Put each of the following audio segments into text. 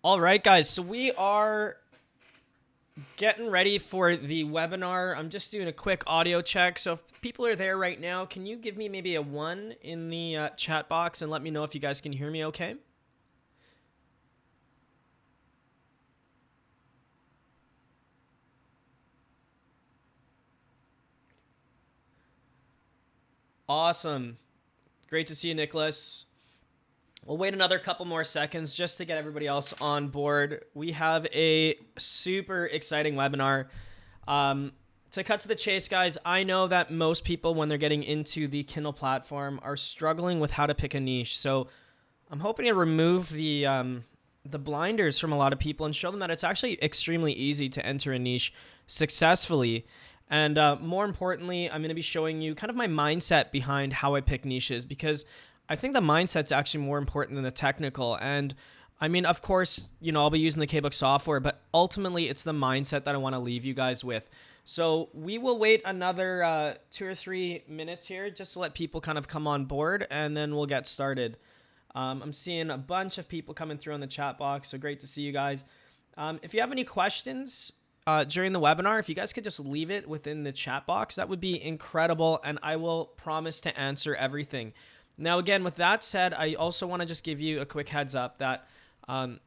All right, guys. So we are getting ready for the webinar. I'm just doing a quick audio check. So if people are there right now, can you give me maybe a 1 in the chat box and let me know if you guys can hear me okay? Awesome. Great to see you, Nicholas. We'll wait another couple more seconds just to get everybody else on board. We have a super exciting webinar. To cut to the chase, guys, I know that most people, when they're getting into the Kindle platform, are struggling with how to pick a niche. So I'm hoping to remove the blinders from a lot of people and show them that it's actually extremely easy to enter a niche successfully. And more importantly, I'm going to be showing you kind of my mindset behind how I pick niches, because I think the mindset's actually more important than the technical. And I mean, of course, I'll be using the KBook software, but ultimately it's the mindset that I want to leave you guys with. So we will wait another 2 or 3 minutes here just to let people kind of come on board, and then we'll get started. I'm seeing a bunch of people coming through on the chat box, so great to see you guys. If you have any questions during the webinar, if you guys could just leave it within the chat box, that would be incredible, and I will promise to answer everything. Now, again, with that said, I also want to just give you a quick heads up that, a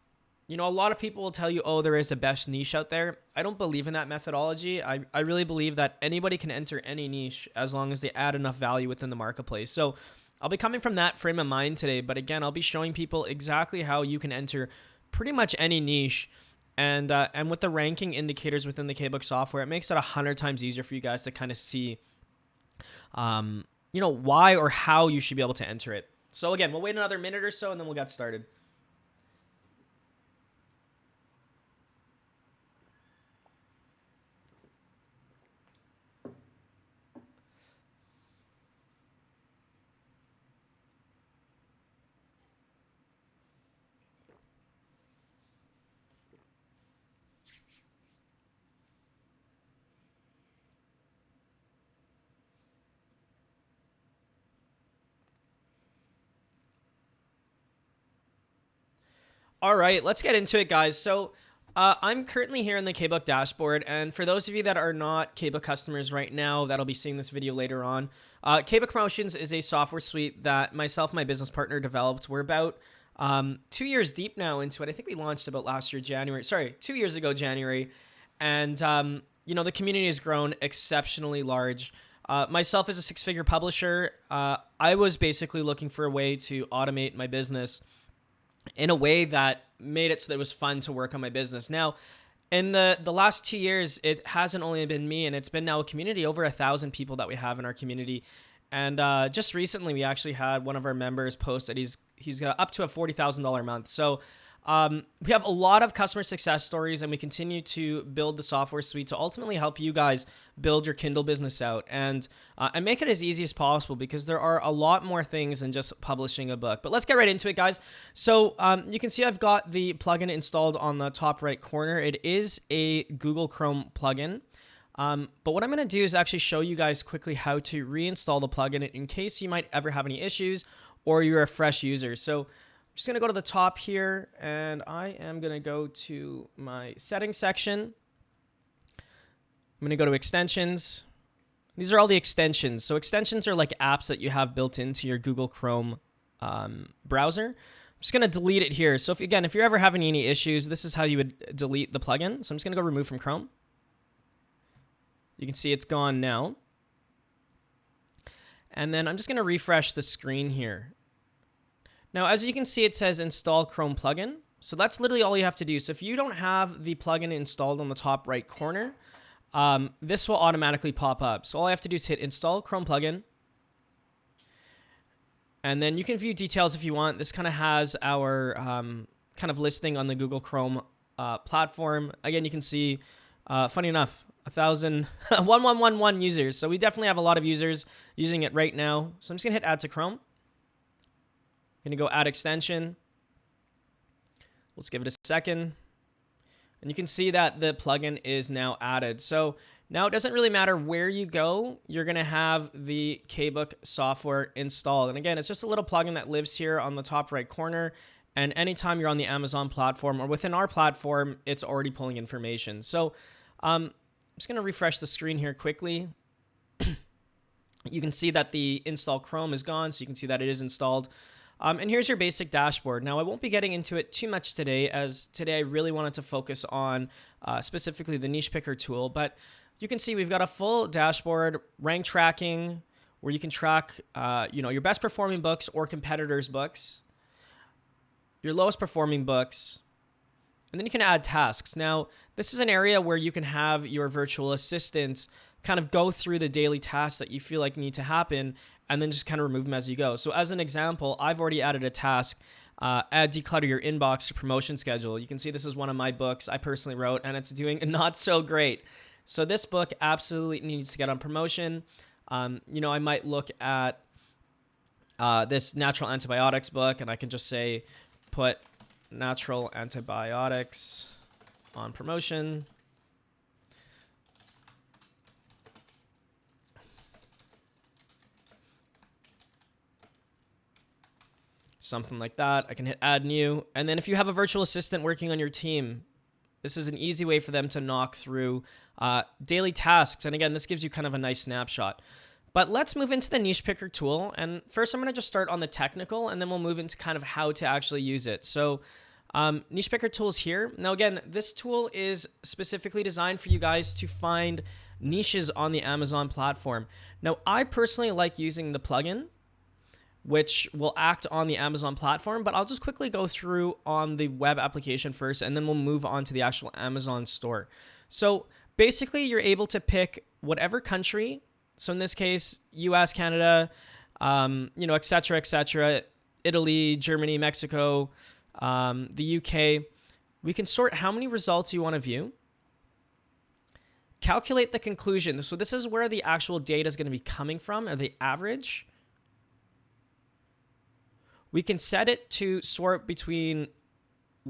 lot of people will tell you, oh, there is a best niche out there. I don't believe in that methodology. I really believe that anybody can enter any niche as long as they add enough value within the marketplace. So I'll be coming from that frame of mind today, but again, I'll be showing people exactly how you can enter pretty much any niche. And with the ranking indicators within the KBook software, it makes it 100 times easier for you guys to kind of see, why or how you should be able to enter it. So again, we'll wait another minute or so and then we'll get started. All right, let's get into it, guys. So I'm currently here in the KBook dashboard, and for those of you that are not KBook customers right now that'll be seeing this video later on, KBook Promotions is a software suite that myself and my business partner developed. We're about 2 years deep now into it. I think we launched about 2 years ago, January. And, the community has grown exceptionally large. Myself as a 6-figure publisher, I was basically looking for a way to automate my business in a way that made it so that it was fun to work on my business. Now, in the last 2 years, it hasn't only been me, and it's been now a community, over 1,000 people that we have in our community. And just recently, we actually had one of our members post that he's got up to a $40,000 a month. So we have a lot of customer success stories, and we continue to build the software suite to ultimately help you guys build your Kindle business out and make it as easy as possible, because there are a lot more things than just publishing a book. But let's get right into it, guys. So you can see I've got the plugin installed on the top right corner. It is a Google Chrome plugin. But what I'm going to do is actually show you guys quickly how to reinstall the plugin in case you might ever have any issues or you're a fresh user. So I'm just going to go to the top here, and I am going to go to my settings section. I'm going to go to extensions. These are all the extensions. So extensions are like apps that you have built into your Google Chrome browser. I'm just going to delete it here. So if you're ever having any issues, this is how you would delete the plugin. So I'm just going to go remove from Chrome. You can see it's gone now. And then I'm just going to refresh the screen here. Now, as you can see, it says install Chrome plugin. So that's literally all you have to do. So if you don't have the plugin installed on the top right corner, this will automatically pop up. So all I have to do is hit install Chrome plugin. And then you can view details if you want. This kind of has our kind of listing on the Google Chrome platform. Again, you can see, funny enough, 1111 users. So we definitely have a lot of users using it right now. So I'm just gonna hit add to Chrome. I'm gonna go add extension. Let's give it a second. And you can see that the plugin is now added. So now it doesn't really matter where you go, you're gonna have the KBook software installed. And again, it's just a little plugin that lives here on the top right corner. And anytime you're on the Amazon platform or within our platform, it's already pulling information. So I'm just going to refresh the screen here quickly. You can see that the install Chrome is gone, so you can see that it is installed. And here's your basic dashboard. Now, I won't be getting into it too much today, as today I really wanted to focus on specifically the niche picker tool. But you can see we've got a full dashboard, rank tracking, where you can track your best performing books or competitors' books, your lowest performing books, and then you can add tasks. Now, this is an area where you can have your virtual assistant kind of go through the daily tasks that you feel like need to happen and then just kind of remove them as you go. So as an example, I've already added a task, add declutter your inbox to promotion schedule. You can see this is one of my books I personally wrote, and it's doing not so great. So this book absolutely needs to get on promotion. I might look at this natural antibiotics book, and I can just say, put natural antibiotics on promotion. Something like that. I can hit add new. And then if you have a virtual assistant working on your team, this is an easy way for them to knock through daily tasks. And again, this gives you kind of a nice snapshot. But let's move into the niche picker tool. And first, I'm going to just start on the technical, and then we'll move into kind of how to actually use it. So niche picker tool is here. Now, again, this tool is specifically designed for you guys to find niches on the Amazon platform. Now, I personally like using the plugin, which will act on the Amazon platform, but I'll just quickly go through on the web application first, and then we'll move on to the actual Amazon store. So basically, you're able to pick whatever country. So in this case, US, Canada, et cetera, Italy, Germany, Mexico, the UK. We can sort how many results you want to view. Calculate the conclusion. So this is where the actual data is going to be coming from, or the average. We can set it to sort between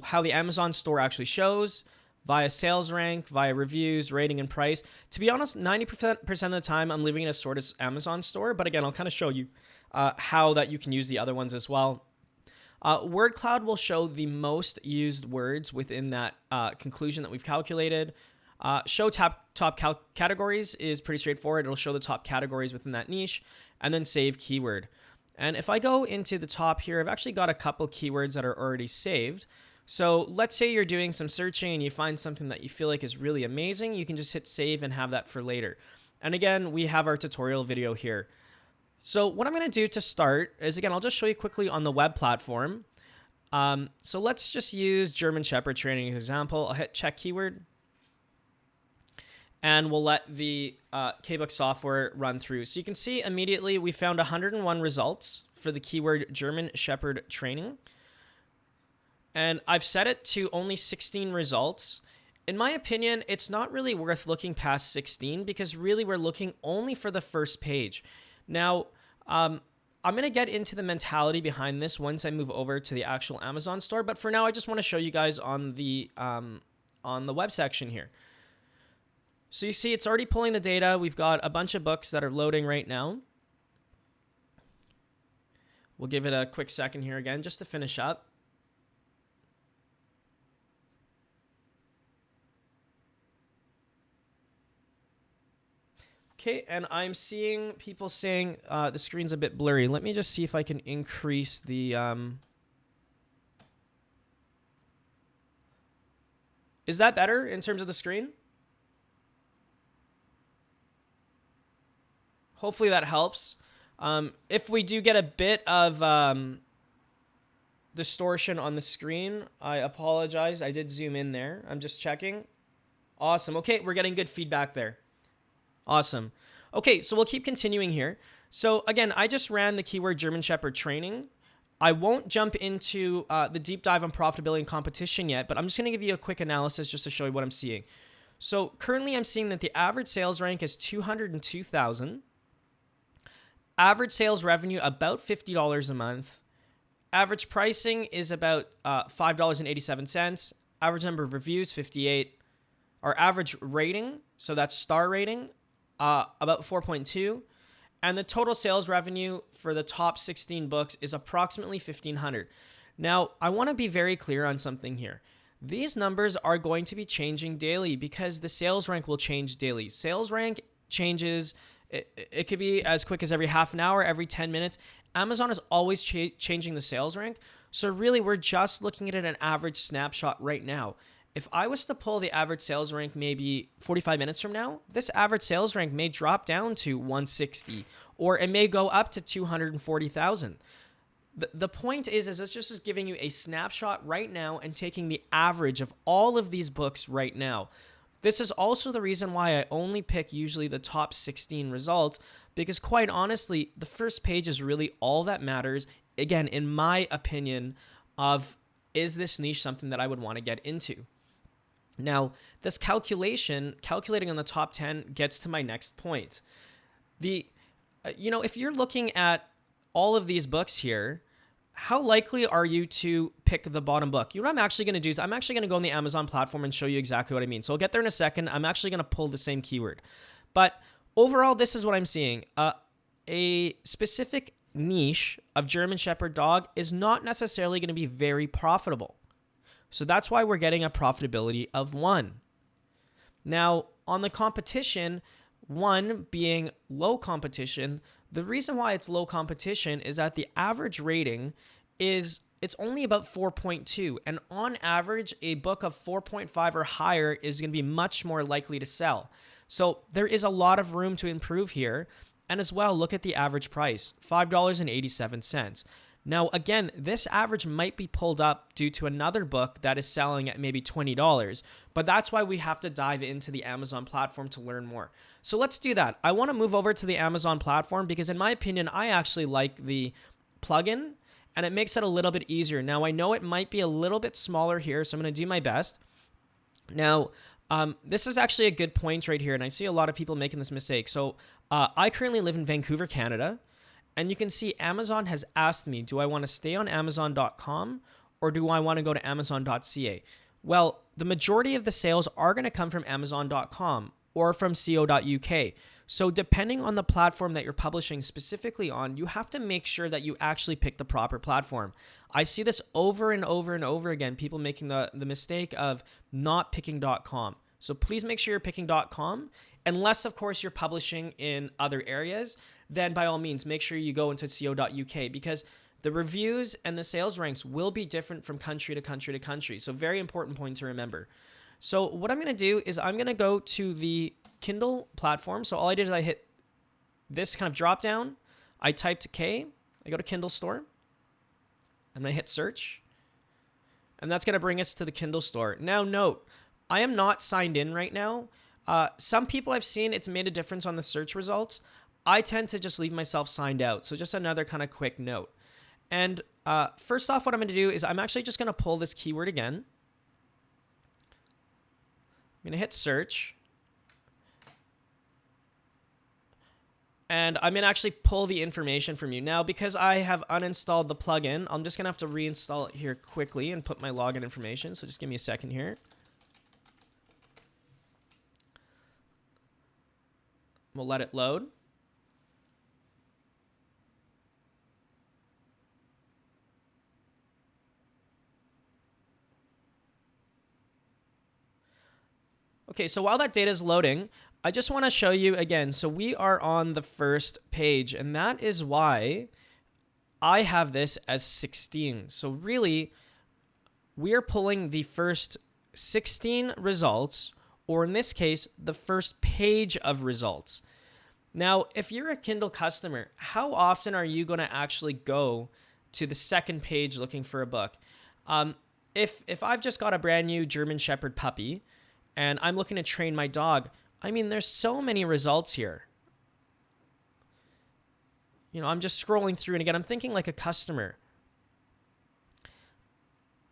how the Amazon store actually shows, via sales rank, via reviews, rating, and price. To be honest, 90% of the time, I'm leaving it as sort as Amazon store. But again, I'll kind of show you how that you can use the other ones as well. Word cloud will show the most used words within that conclusion that we've calculated. Show top categories is pretty straightforward. It'll show the top categories within that niche, and then save keyword. And if I go into the top here, I've actually got a couple keywords that are already saved. So let's say you're doing some searching and you find something that you feel like is really amazing. You can just hit save and have that for later. And again, we have our tutorial video here. So what I'm going to do to start is, again, I'll just show you quickly on the web platform. So let's just use German Shepherd training as an example. I'll hit check keyword. And we'll let the KBook software run through. So you can see immediately we found 101 results for the keyword German Shepherd training. And I've set it to only 16 results. In my opinion, it's not really worth looking past 16 because really we're looking only for the first page. Now, I'm going to get into the mentality behind this once I move over to the actual Amazon store. But for now, I just want to show you guys on the web section here. So you see it's already pulling the data. We've got a bunch of books that are loading right now. We'll give it a quick second here again just to finish up. Okay, and I'm seeing people saying the screen's a bit blurry. Let me just see if I can increase the... Is that better in terms of the screen? Hopefully that helps. If we do get a bit of distortion on the screen, I apologize. I did zoom in there. I'm just checking. Awesome. Okay, we're getting good feedback there. Awesome. Okay, so we'll keep continuing here. So again, I just ran the keyword German Shepherd training. I won't jump into the deep dive on profitability and competition yet, but I'm just going to give you a quick analysis just to show you what I'm seeing. So currently I'm seeing that the average sales rank is 202,000. Average sales revenue, about $50 a month. Average pricing is about $5.87. Average number of reviews, 58. Our average rating, so that's star rating, about 4.2. And the total sales revenue for the top 16 books is approximately $1,500. Now, I want to be very clear on something here. These numbers are going to be changing daily because the sales rank will change daily. Sales rank changes. It could be as quick as every half an hour, every 10 minutes. Amazon is always changing the sales rank. So really, we're just looking at an average snapshot right now. If I was to pull the average sales rank maybe 45 minutes from now, this average sales rank may drop down to 160, or it may go up to 240,000. The point is it's just giving you a snapshot right now and taking the average of all of these books right now. This is also the reason why I only pick usually the top 16 results, because quite honestly, the first page is really all that matters. Again, in my opinion, of is this niche something that I would want to get into? Now, this calculating on the top 10 gets to my next point. If you're looking at all of these books here, how likely are you to pick the bottom book? You know what I'm actually going to do is I'm actually going to go on the Amazon platform and show you exactly what I mean. So I'll get there in a second. I'm actually going to pull the same keyword. But overall, this is what I'm seeing. A specific niche of German Shepherd dog is not necessarily going to be very profitable. So that's why we're getting a profitability of 1. Now, on the competition, 1 being low competition, the reason why it's low competition is that the average rating it's only about 4.2. And on average, a book of 4.5 or higher is going to be much more likely to sell. So there is a lot of room to improve here. And as well, look at the average price, $5.87. Now, again, this average might be pulled up due to another book that is selling at maybe $20, but that's why we have to dive into the Amazon platform to learn more. So let's do that. I want to move over to the Amazon platform because in my opinion, I actually like the plugin and it makes it a little bit easier. Now, I know it might be a little bit smaller here, so I'm going to do my best. Now, this is actually a good point right here, and I see a lot of people making this mistake. So I currently live in Vancouver, Canada. And you can see Amazon has asked me, do I want to stay on Amazon.com or do I want to go to Amazon.ca? Well, the majority of the sales are going to come from Amazon.com or from co.uk. So depending on the platform that you're publishing specifically on, you have to make sure that you actually pick the proper platform. I see this over and over and over again, people making the mistake of not picking .com. So please make sure you're picking .com, unless, of course, you're publishing in other areas. Then by all means, make sure you go into co.uk because the reviews and the sales ranks will be different from country to country to country. So very important point to remember. So what I'm going to do is I'm going to go to the Kindle platform. So all I did is I hit this kind of drop down. I typed K. I go to Kindle store. I'm going to hit search. And that's going to bring us to the Kindle store. Now note, I am not signed in right now. Some people I've seen, it's made a difference on the search results. I tend to just leave myself signed out. So just another kind of quick note. And first off, what I'm going to do is I'm actually just going to pull this keyword again. I'm going to hit search. And I'm going to actually pull the information from you. Now, because I have uninstalled the plugin, I'm just going to have to reinstall it here quickly and put my login information. So just give me a second here. We'll let it load. Okay, so while that data is loading, I just want to show you again. So we are on the first page, and that is why I have this as 16. So really, we are pulling the first 16 results, or in this case, the first page of results. Now, if you're a Kindle customer, how often are you going to actually go to the second page looking for a book? If I've just got a brand new German Shepherd puppy, and I'm looking to train my dog, I mean, there's so many results here. You know, I'm just scrolling through, and again, I'm thinking like a customer.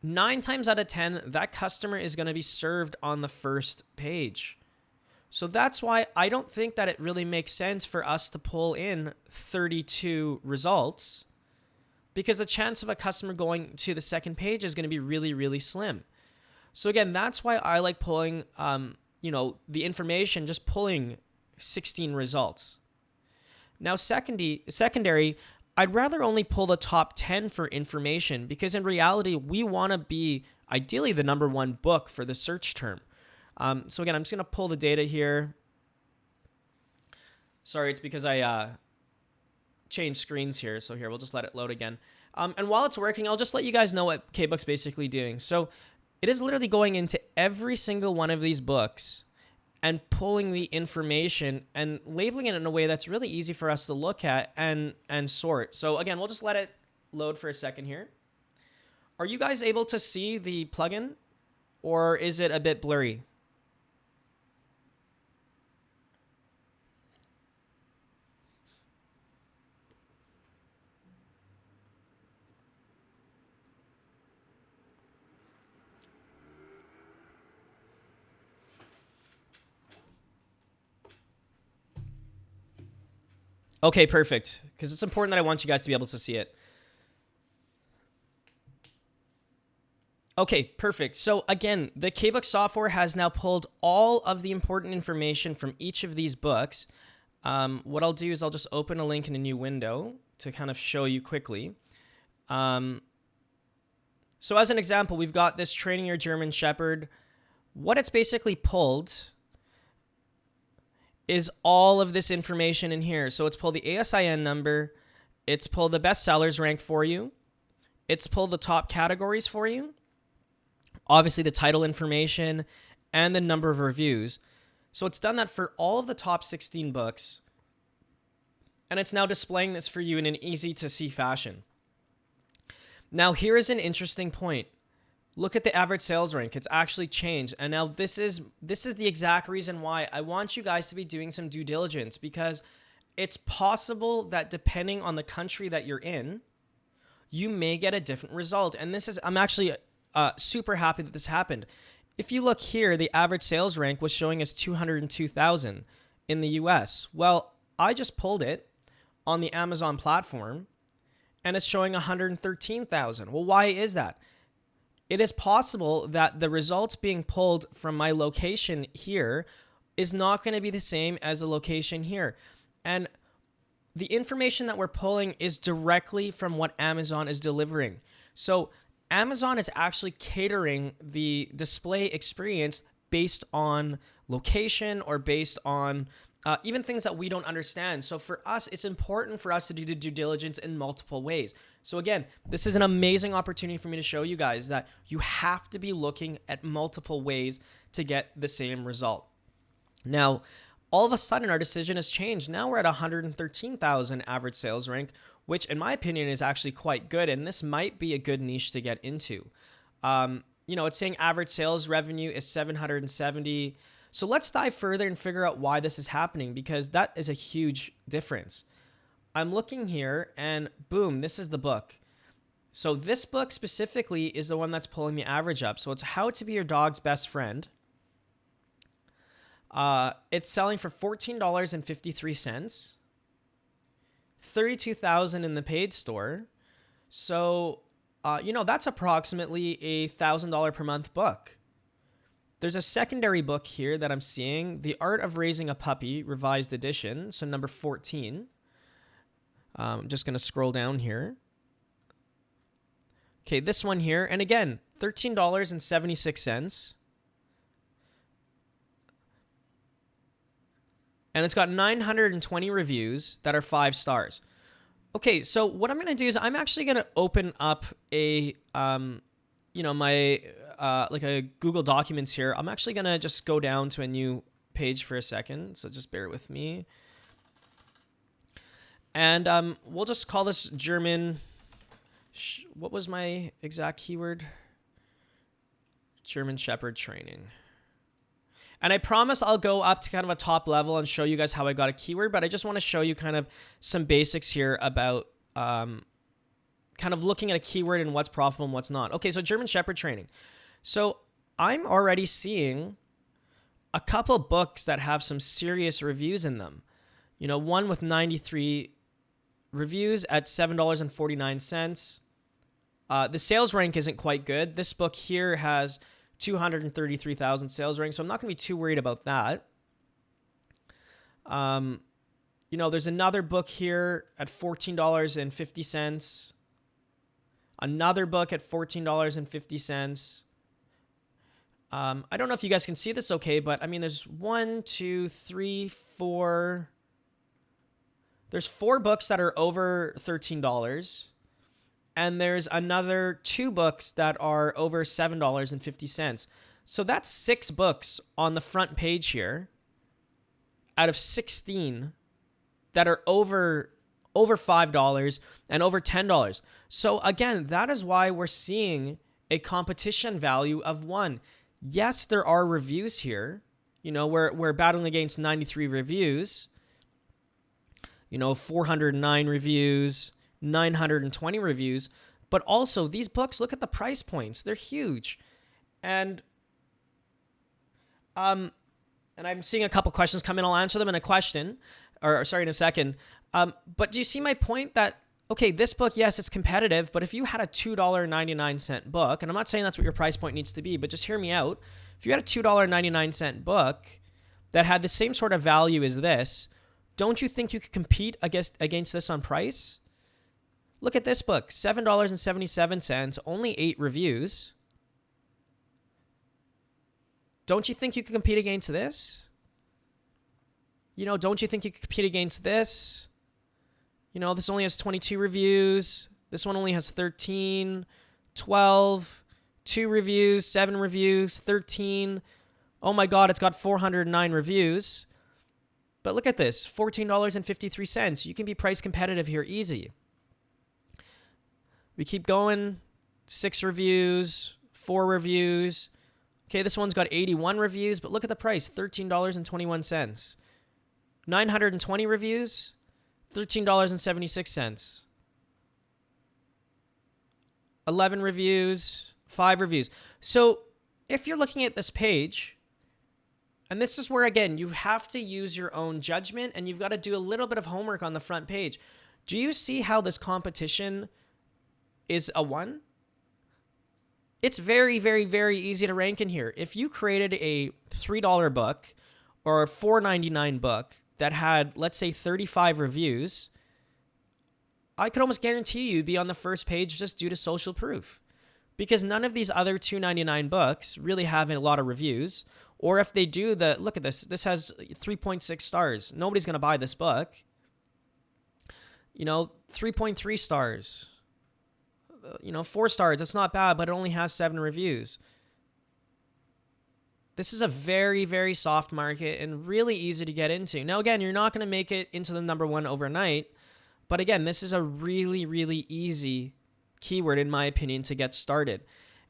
9 times out of 10, that customer is going to be served on the first page. So that's why I don't think that it really makes sense for us to pull in 32 results, because the chance of a customer going to the second page is going to be really, really slim. So again, that's why I like pulling, the information, just pulling 16 results. Now, secondary, I'd rather only pull the top 10 for information, because in reality, we want to be ideally the number one book for the search term. So again, I'm just going to pull the data here. Sorry, it's because I changed screens here. So here, we'll just let it load again. And while it's working, I'll just let you guys know what KBook's basically doing. So it is literally going into every single one of these books and pulling the information and labeling it in a way that's really easy for us to look at and sort. So again, we'll just let it load for a second here. Are you guys able to see the plugin, or is it a bit blurry? Okay, perfect. Because it's important that I want you guys to be able to see it. Okay, perfect. So again, the KBook software has now pulled all of the important information from each of these books. What I'll do is I'll just open a link in a new window to kind of show you quickly. So as an example, we've got this Training Your German Shepherd. What it's basically pulled is all of this information in here. So it's pulled the ASIN number, it's pulled the bestsellers rank for you, it's pulled the top categories for you, obviously the title information, and the number of reviews. So it's done that for all of the top 16 books, and it's now displaying this for you in an easy to see fashion. Now here is an interesting point. Look at the average sales rank. It's actually changed. And now this is the exact reason why I want you guys to be doing some due diligence, because it's possible that depending on the country that you're in, you may get a different result. And I'm actually super happy that this happened. If you look here, the average sales rank was showing us 202,000 in the US. Well, I just pulled it on the Amazon platform and it's showing 113,000. Well, why is that? It is possible that the results being pulled from my location here is not going to be the same as a location here. And the information that we're pulling is directly from what Amazon is delivering. So Amazon is actually catering the display experience based on location or based on even things that we don't understand. So for us, it's important for us to do the due diligence in multiple ways. So again, this is an amazing opportunity for me to show you guys that you have to be looking at multiple ways to get the same result. Now, all of a sudden, our decision has changed. Now we're at 113,000 average sales rank, which in my opinion is actually quite good. And this might be a good niche to get into. It's saying average sales revenue is 770. So let's dive further and figure out why this is happening, because that is a huge difference. I'm looking here and boom, this is the book. So this book specifically is the one that's pulling the average up. So it's How to Be Your Dog's Best Friend. It's selling for $14.53, 32,000 in the paid store. So, that's approximately a $1,000 per month book. There's a secondary book here that I'm seeing, The Art of Raising a Puppy, revised edition. So number 14. I'm just going to scroll down here. Okay, this one here. And again, $13.76. And it's got 920 reviews that are 5 stars. Okay, so what I'm going to do is I'm actually going to open up a, like a Google Documents here. I'm actually going to just go down to a new page for a second. So just bear with me. And we'll just call this German. What was my exact keyword? German Shepherd training. And I promise I'll go up to kind of a top level and show you guys how I got a keyword, but I just want to show you kind of some basics here about kind of looking at a keyword and what's profitable and what's not. Okay, so German Shepherd training. So I'm already seeing a couple books that have some serious reviews in them. One with 93 reviews at $7.49. The sales rank isn't quite good. This book here has 233,000 sales rank, so I'm not going to be too worried about that. There's another book here at $14.50. Another book at $14.50. I don't know if you guys can see this okay, but I mean, there's 1, 2, 3, 4. There's 4 books that are over $13. And there's another 2 books that are over $7.50. So that's 6 books on the front page here out of 16 that are over $5 and over $10. So again, that is why we're seeing a competition value of 1. Yes, there are reviews here. We're battling against 93 reviews. 409 reviews, 920 reviews. But also, these books, look at the price points. They're huge. And I'm seeing a couple questions come in. I'll answer them in a second. But do you see my point that, okay, this book, yes, it's competitive, but if you had a $2.99 book, and I'm not saying that's what your price point needs to be, but just hear me out. If you had a $2.99 book that had the same sort of value as this, don't you think you could compete against this on price? Look at this book, $7.77, only 8 reviews. Don't you think you could compete against this? Don't you think you could compete against this? This only has 22 reviews. This one only has 13, 12, 2 reviews, 7 reviews, 13. Oh my God, it's got 409 reviews. But look at this, $14.53. You can be price competitive here easy. We keep going, 6 reviews, 4 reviews. Okay, this one's got 81 reviews, but look at the price, $13.21. 920 reviews, $13.76. 11 reviews, 5 reviews. So if you're looking at this page, and this is where, again, you have to use your own judgment and you've got to do a little bit of homework on the front page. Do you see how this competition is a 1? It's very, very, very easy to rank in here. If you created a $3 book or a $4.99 book that had, let's say, 35 reviews, I could almost guarantee you'd be on the first page just due to social proof. Because none of these other $2.99 books really have a lot of reviews. Or if they do, look at this. This has 3.6 stars. Nobody's going to buy this book. 3.3 stars. 4 stars. It's not bad, but it only has 7 reviews. This is a very, very soft market and really easy to get into. Now, again, you're not going to make it into the number 1 overnight. But again, this is a really, really easy keyword, in my opinion, to get started.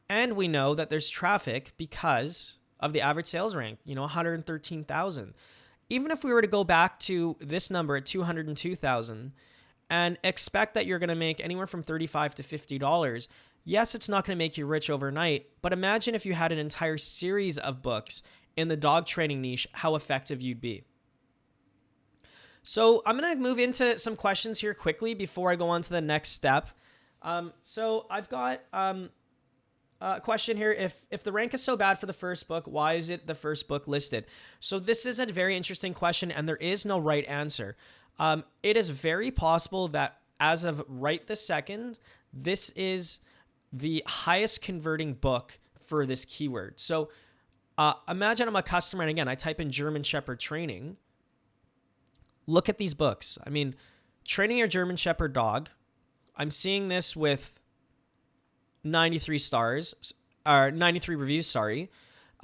And we know that there's traffic because of the average sales rank, 113,000. Even if we were to go back to this number at 202,000 and expect that you're going to make anywhere from $35 to $50, yes, it's not going to make you rich overnight, but imagine if you had an entire series of books in the dog training niche, how effective you'd be. So I'm going to move into some questions here quickly before I go on to the next step. So I've got a question here. If the rank is so bad for the first book, why is it the first book listed? So this is a very interesting question, and there is no right answer. It is very possible that as of right this second, this is the highest converting book for this keyword. So imagine I'm a customer, and again, I type in German Shepherd training. Look at these books. I mean, training your German Shepherd dog. I'm seeing this with 93 stars, or 93 reviews, sorry.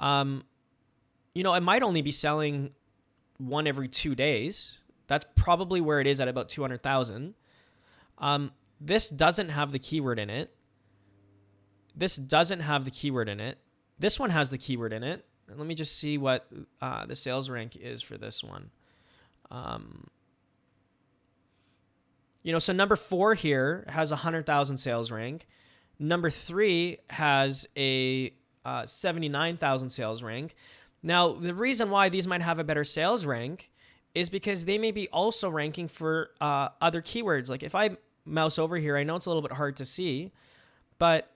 It might only be selling 1 every 2 days. That's probably where it is at about 200,000. This doesn't have the keyword in it. This doesn't have the keyword in it. This one has the keyword in it. And let me just see what the sales rank is for this one. So number 4 here has 100,000 sales rank. Number 3 has a 79,000 sales rank. Now, the reason why these might have a better sales rank is because they may be also ranking for other keywords. Like if I mouse over here, I know it's a little bit hard to see, but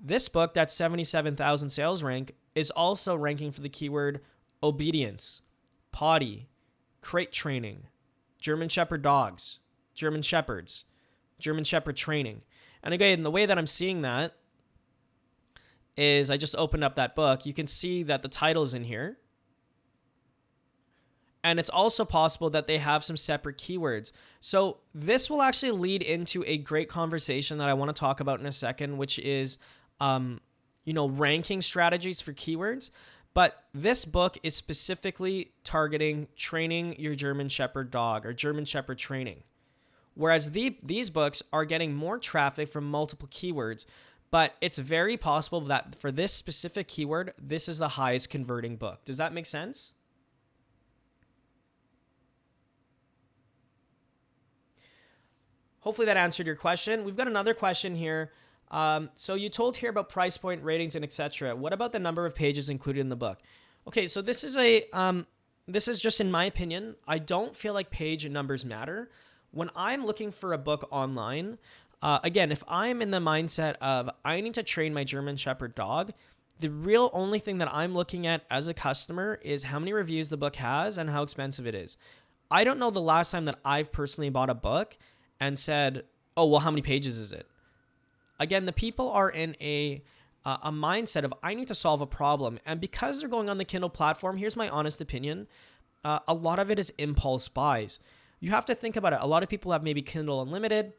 this book, that 77,000 sales rank, is also ranking for the keyword obedience, potty, crate training, German Shepherd dogs, German Shepherds, German Shepherd training. And again, the way that I'm seeing that is I just opened up that book. You can see that the title's in here. And it's also possible that they have some separate keywords. So this will actually lead into a great conversation that I want to talk about in a second, which is, ranking strategies for keywords. But this book is specifically targeting training your German Shepherd dog or German Shepherd training. Whereas these books are getting more traffic from multiple keywords, but it's very possible that for this specific keyword, this is the highest converting book. Does that make sense? Hopefully that answered your question. We've got another question here. So you told here about price point, ratings, and etc. What about the number of pages included in the book? Okay, so this is just in my opinion. I don't feel like page numbers matter. When I'm looking for a book online, again, if I'm in the mindset of I need to train my German Shepherd dog, the real only thing that I'm looking at as a customer is how many reviews the book has and how expensive it is. I don't know the last time that I've personally bought a book and said, oh, well, how many pages is it? Again, the people are in a mindset of I need to solve a problem. And because they're going on the Kindle platform, here's my honest opinion. A lot of it is impulse buys. You have to think about it. A lot of people have maybe Kindle Unlimited,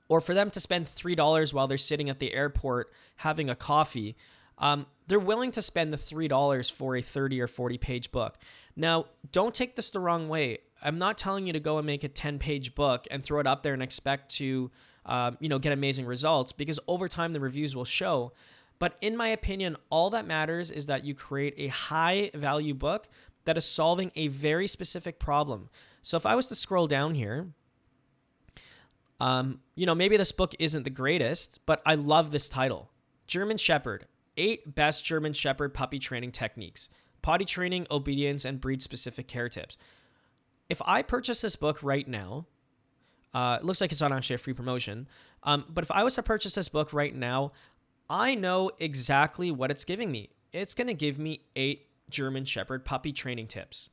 or for them to spend $3 while they're sitting at the airport having a coffee, they're willing to spend the $3 for a 30 or 40 page book. Now, don't take this the wrong way. I'm not telling you to go and make a 10-page book and throw it up there and expect to, get amazing results, because over time the reviews will show. But in my opinion, all that matters is that you create a high-value book that is solving a very specific problem. So if I was to scroll down here, maybe this book isn't the greatest, but I love this title. German Shepherd, 8 Best German Shepherd Puppy Training Techniques, Potty Training, Obedience, and Breed-Specific Care Tips. If I purchase this book right now, it looks like it's not actually a free promotion, but if I was to purchase this book right now, I know exactly what it's giving me. It's going to give me 8 German Shepherd puppy training tips.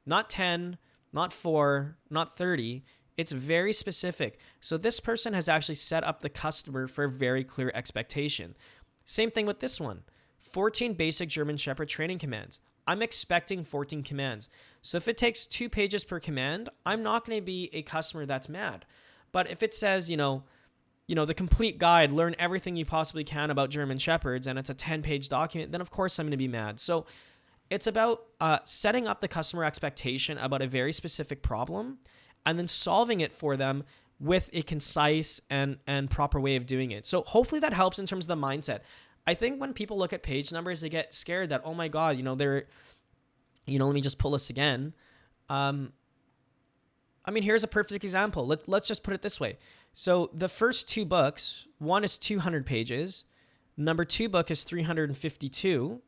Not 10, not 4, not 30. It's very specific. So this person has actually set up the customer for a very clear expectation. Same thing with this one. 14 basic German Shepherd training commands. I'm expecting 14 commands. So if it takes 2 pages per command, I'm not going to be a customer that's mad. But if it says, the complete guide, learn everything you possibly can about German Shepherds, and it's a 10-page document, then of course I'm going to be mad. So it's about setting up the customer expectation about a very specific problem and then solving it for them with a concise and proper way of doing it. So hopefully that helps in terms of the mindset. I think when people look at page numbers, they get scared that, oh my God, let me just pull this again. Here's a perfect example. Let's just put it this way. So the first 2 books, one is 200 pages. Number 2 book is 352.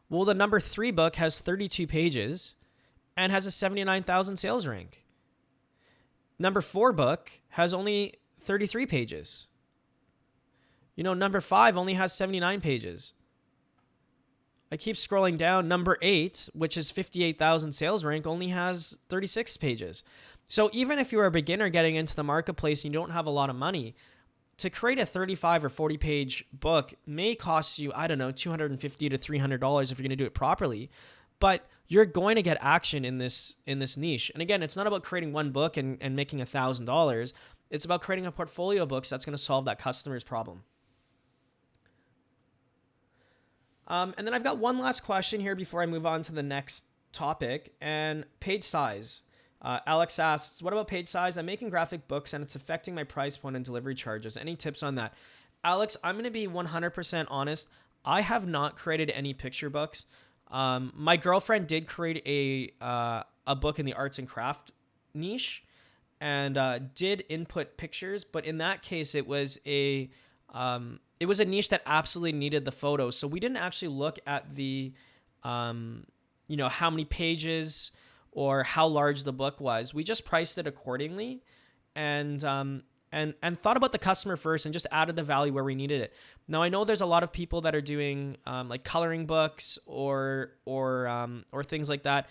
Well, the number 3 book has 32 pages and has a 79,000 sales rank. Number 4 book has only 33 pages. Number 5 only has 79 pages. I keep scrolling down. Number 8, which is 58,000 sales rank, only has 36 pages. So even if you're a beginner getting into the marketplace and you don't have a lot of money, to create a 35 or 40 page book may cost you, $250 to $300 if you're going to do it properly. But you're going to get action in this niche. And again, it's not about creating one book and making $1,000. It's about creating a portfolio of books that's going to solve that customer's problem. And then I've got one last question here before I move on to the next topic, and page size. Alex asks, what about page size? I'm making graphic books and it's affecting my price point and delivery charges. Any tips on that? Alex, I'm going to be 100% honest. I have not created any picture books. My girlfriend did create a book in the arts and craft niche and did input pictures, but in that case, it was a niche that absolutely needed the photos. So we didn't actually look at the, how many pages or how large the book was. We just priced it accordingly and thought about the customer first and just added the value where we needed it. Now, I know there's a lot of people that are doing like coloring books or things like that.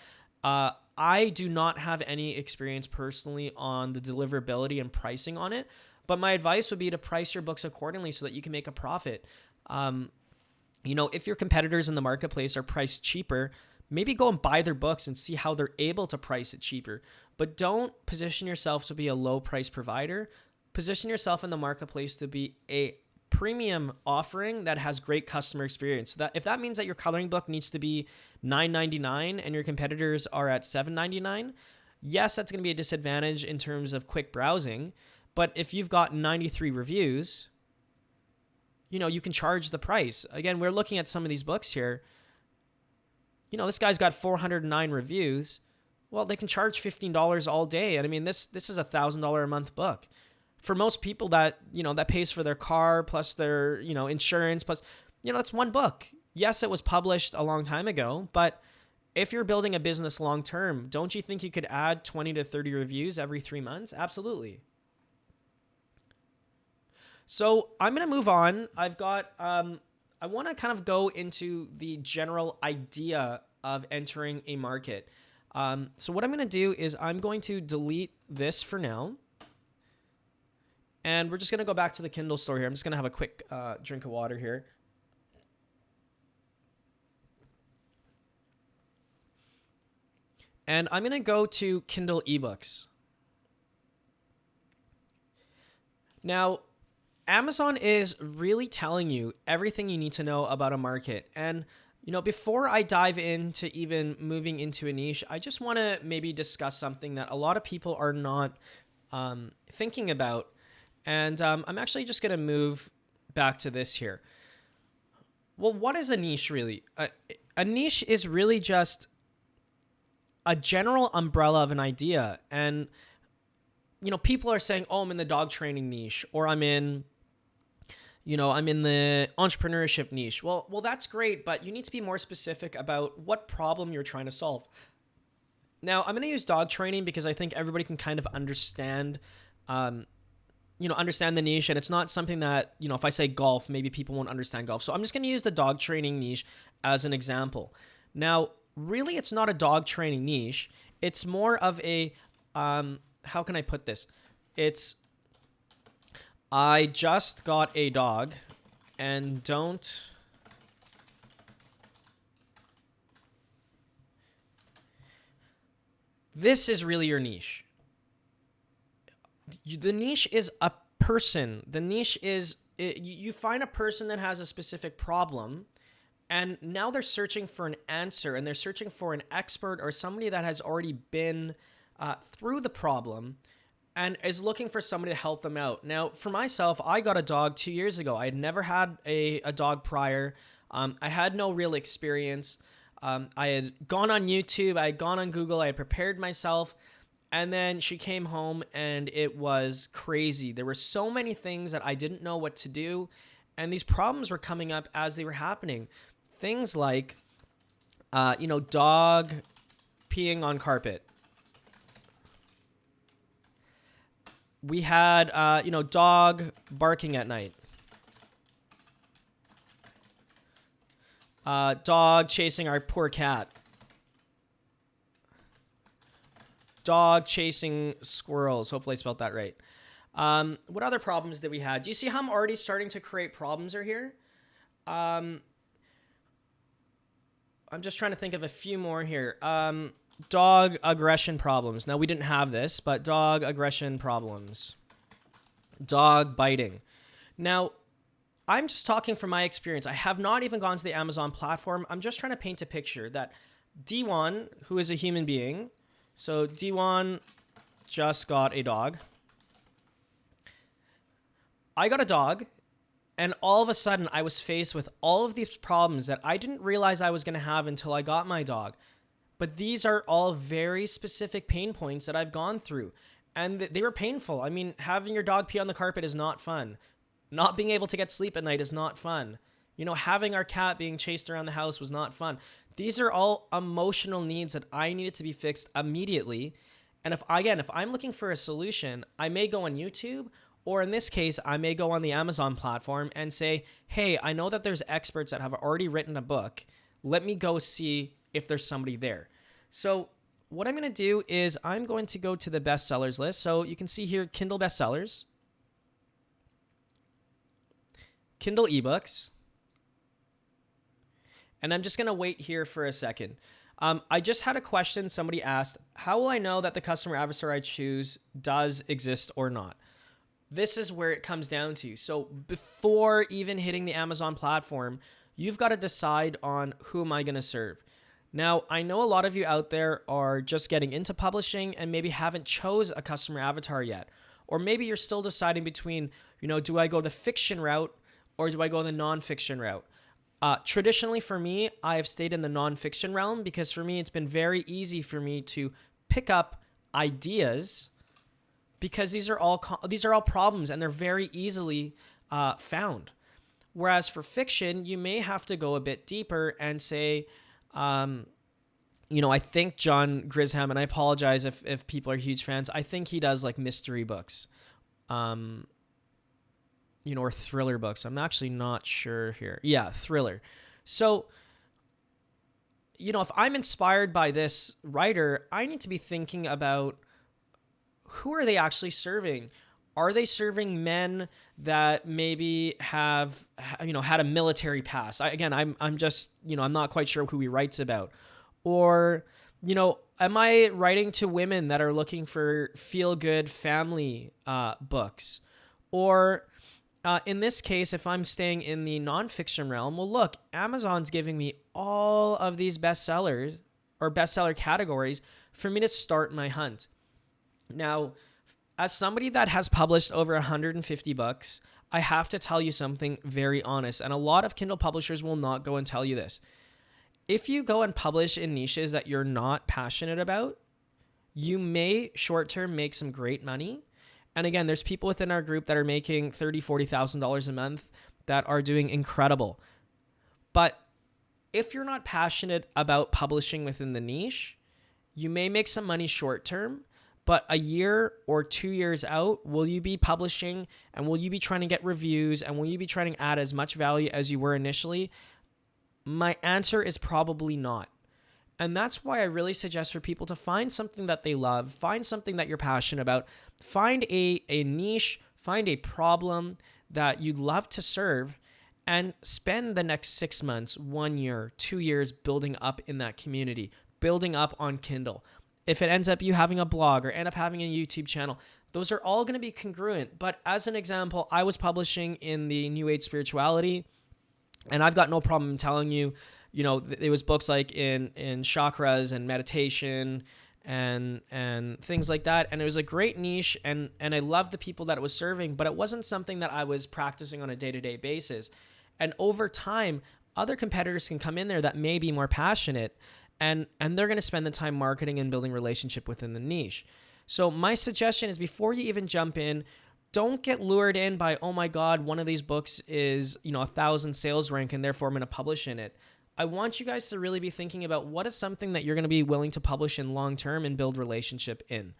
I do not have any experience personally on the deliverability and pricing on it, but my advice would be to price your books accordingly so that you can make a profit. If your competitors in the marketplace are priced cheaper, maybe go and buy their books and see how they're able to price it cheaper. But don't position yourself to be a low price provider. Position yourself in the marketplace to be a premium offering that has great customer experience. That if that means that your coloring book needs to be $9.99 and your competitors are at $7.99, yes, that's going to be a disadvantage in terms of quick browsing. But if you've got 93 reviews, you can charge the price. Again, we're looking at some of these books here. This guy's got 409 reviews. Well, they can charge $15 all day. And I mean, this is $1,000 a month book. For most people that pays for their car plus their, insurance plus, it's one book. Yes, it was published a long time ago, but if you're building a business long term, don't you think you could add 20 to 30 reviews every 3 months? Absolutely. So I'm going to move on. I've got, I want to kind of go into the general idea of entering a market. So what I'm going to do is I'm going to delete this for now. And we're just going to go back to the Kindle store here. I'm just going to have a quick drink of water here. And I'm going to go to Kindle eBooks. Now, Amazon is really telling you everything you need to know about a market. And, before I dive into even moving into a niche, I just want to maybe discuss something that a lot of people are not thinking about. And I'm actually just going to move back to this here. Well, what is a niche really? A niche is really just a general umbrella of an idea. And, people are saying, oh, I'm in the dog training niche, or I'm in the entrepreneurship niche. Well, that's great, but you need to be more specific about what problem you're trying to solve. Now, I'm going to use dog training because I think everybody can kind of understand the niche, and it's not something that, if I say golf, maybe people won't understand golf. So I'm just going to use the dog training niche as an example. Now, really, it's not a dog training niche. It's more of a, how can I put this? I just got a dog and don't... This is really your niche. The niche is a person. The niche is, you find a person that has a specific problem, and now they're searching for an answer, and they're searching for an expert or somebody that has already been through the problem and is looking for somebody to help them out. Now, for myself, I got a dog 2 years ago. I had never had a dog prior. I had no real experience. I had gone on YouTube. I had gone on Google. I had prepared myself. And then she came home and it was crazy. There were so many things that I didn't know what to do. And these problems were coming up as they were happening. Things like, dog peeing on carpet. We had, dog barking at night. Dog chasing our poor cat. Dog chasing squirrels. Hopefully I spelled that right. What other problems did we have? Do you see how I'm already starting to create problems are here? I'm just trying to think of a few more here. Dog aggression problems. Now, we didn't have this, but dog aggression problems. Dog biting. Now, I'm just talking from my experience. I have not even gone to the Amazon platform. I'm just trying to paint a picture that Dewan, who is a human being, so Dewan just got a dog. I got a dog, and all of a sudden I was faced with all of these problems that I didn't realize I was going to have until I got my dog. But these are all very specific pain points that I've gone through, and they were painful. I mean, having your dog pee on the carpet is not fun. Not being able to get sleep at night is not fun. Having our cat being chased around the house was not fun. These are all emotional needs that I needed to be fixed immediately. And if I'm looking for a solution, I may go on YouTube, or in this case, I may go on the Amazon platform and say, hey, I know that there's experts that have already written a book. Let me go see if there's somebody there. So what I'm going to do is I'm going to go to the bestsellers list. So you can see here, Kindle bestsellers, Kindle ebooks, and I'm just going to wait here for a second. I just had a question. Somebody asked, how will I know that the customer avatar I choose does exist or not? This is where it comes down to. So before even hitting the Amazon platform, you've got to decide on who am I going to serve. Now, I know a lot of you out there are just getting into publishing and maybe haven't chose a customer avatar yet. Or maybe you're still deciding between, do I go the fiction route or do I go the nonfiction route? Traditionally for me, I have stayed in the nonfiction realm because for me, it's been very easy for me to pick up ideas because these are all problems and they're very easily found. Whereas for fiction, you may have to go a bit deeper and say, I think John Grisham, and I apologize if people are huge fans, I think he does like mystery books, or thriller books. I'm actually not sure here. Yeah, thriller. So, if I'm inspired by this writer, I need to be thinking about who are they actually serving? Are they serving men that maybe have, had a military past? I'm just, I'm not quite sure who he writes about. Or, am I writing to women that are looking for feel-good family books? Or in this case, if I'm staying in the nonfiction realm, well, look, Amazon's giving me all of these bestsellers or bestseller categories for me to start my hunt. Now, as somebody that has published over 150 books, I have to tell you something very honest, and a lot of Kindle publishers will not go and tell you this. If you go and publish in niches that you're not passionate about, you may short-term make some great money. And again, there's people within our group that are making $30,000, $40,000 a month that are doing incredible. But if you're not passionate about publishing within the niche, you may make some money short-term, but a year or 2 years out, will you be publishing and will you be trying to get reviews and will you be trying to add as much value as you were initially? My answer is probably not. And that's why I really suggest for people to find something that they love, find something that you're passionate about, find a niche, find a problem that you'd love to serve, and spend the next 6 months, 1 year, 2 years building up in that community, building up on Kindle. If it ends up you having a blog or end up having a YouTube channel, those are all going to be congruent. But as an example, I was publishing in the New Age spirituality, and I've got no problem telling you, it was books like in chakras and meditation and things like that. And it was a great niche, and I loved the people that it was serving, but it wasn't something that I was practicing on a day-to-day basis. And over time, other competitors can come in there that may be more passionate, and they're going to spend the time marketing and building relationship within the niche. So my suggestion is before you even jump in, don't get lured in by, oh my God, one of these books is, 1,000 sales rank and therefore I'm going to publish in it. I want you guys to really be thinking about what is something that you're going to be willing to publish in long term and build relationship in.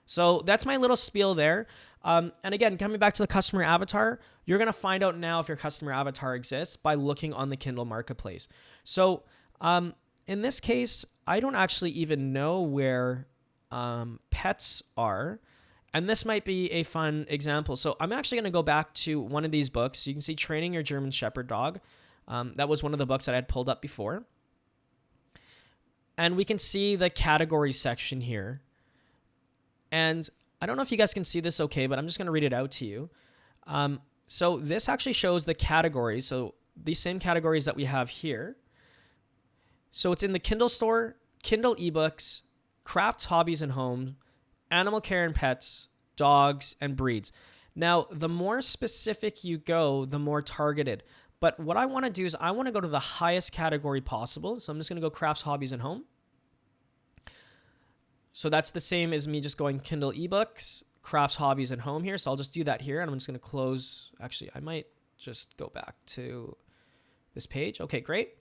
So that's my little spiel there. And again, coming back to the customer avatar, you're going to find out now if your customer avatar exists by looking on the Kindle marketplace. So in this case, I don't actually even know where pets are. And this might be a fun example. So I'm actually going to go back to one of these books. You can see Training Your German Shepherd Dog. That was one of the books that I had pulled up before. And we can see the category section here. And I don't know if you guys can see this okay, but I'm just going to read it out to you. So this actually shows the categories. So these same categories that we have here. So it's in the Kindle store, Kindle ebooks, crafts, hobbies, and home, animal care and pets, dogs, and breeds. Now, the more specific you go, the more targeted. But what I want to do is I want to go to the highest category possible. So I'm just going to go crafts, hobbies, and home. So that's the same as me just going Kindle ebooks, crafts, hobbies, and home here. So I'll just do that here. And I'm just going to close. Actually, I might just go back to this page. Okay, great.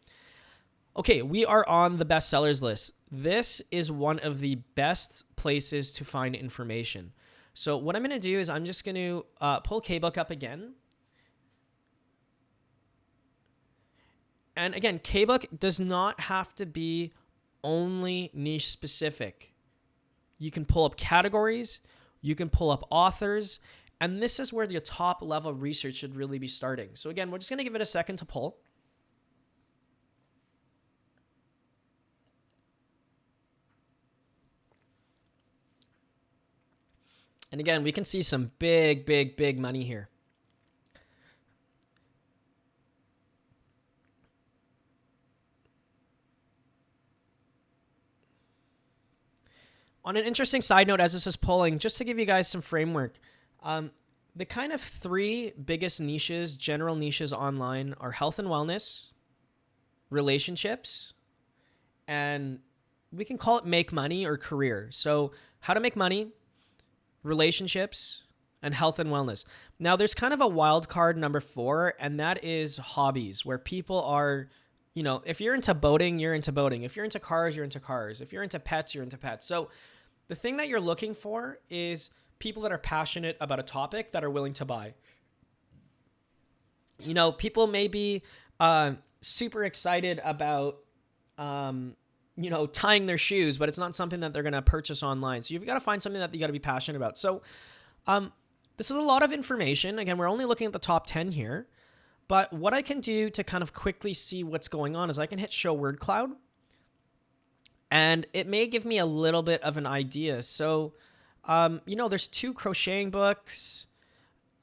Okay, we are on the bestsellers list. This is one of the best places to find information. So what I'm going to do is I'm just going to pull KBook up again. And again, KBook does not have to be only niche specific. You can pull up categories. You can pull up authors. And this is where the top level research should really be starting. So again, we're just going to give it a second to pull. And again, we can see some big, big, big money here. On an interesting side note, as this is pulling, just to give you guys some framework, the kind of three biggest niches, general niches online are health and wellness, relationships, and we can call it make money or career. So how to make money, relationships, and health and wellness. Now there's kind of a wild card number 4, and that is hobbies, where people are, you know, if you're into boating, you're into boating. If you're into cars, you're into cars. If you're into pets, you're into pets. So the thing that you're looking for is people that are passionate about a topic that are willing to buy. You know, people may be super excited about, you know, tying their shoes, but it's not something that they're going to purchase online. So you've got to find something that you got to be passionate about. So this is a lot of information. Again, we're only looking at the top 10 here. But what I can do to kind of quickly see what's going on is I can hit show word cloud. And it may give me a little bit of an idea. So, you know, there's 2 crocheting books.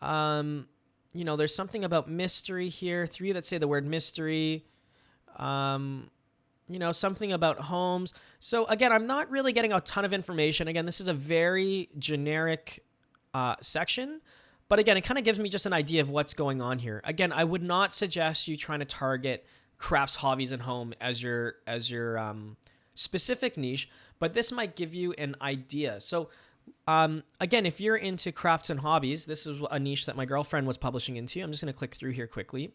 You know, there's something about mystery here. 3 that say the word mystery. You know, something about homes. So again, I'm not really getting a ton of information. Again, this is a very generic section. But again, it kind of gives me just an idea of what's going on here. Again, I would not suggest you trying to target crafts, hobbies, and home as your specific niche, but this might give you an idea. So again, if you're into crafts and hobbies, this is a niche that my girlfriend was publishing into. I'm just going to click through here quickly.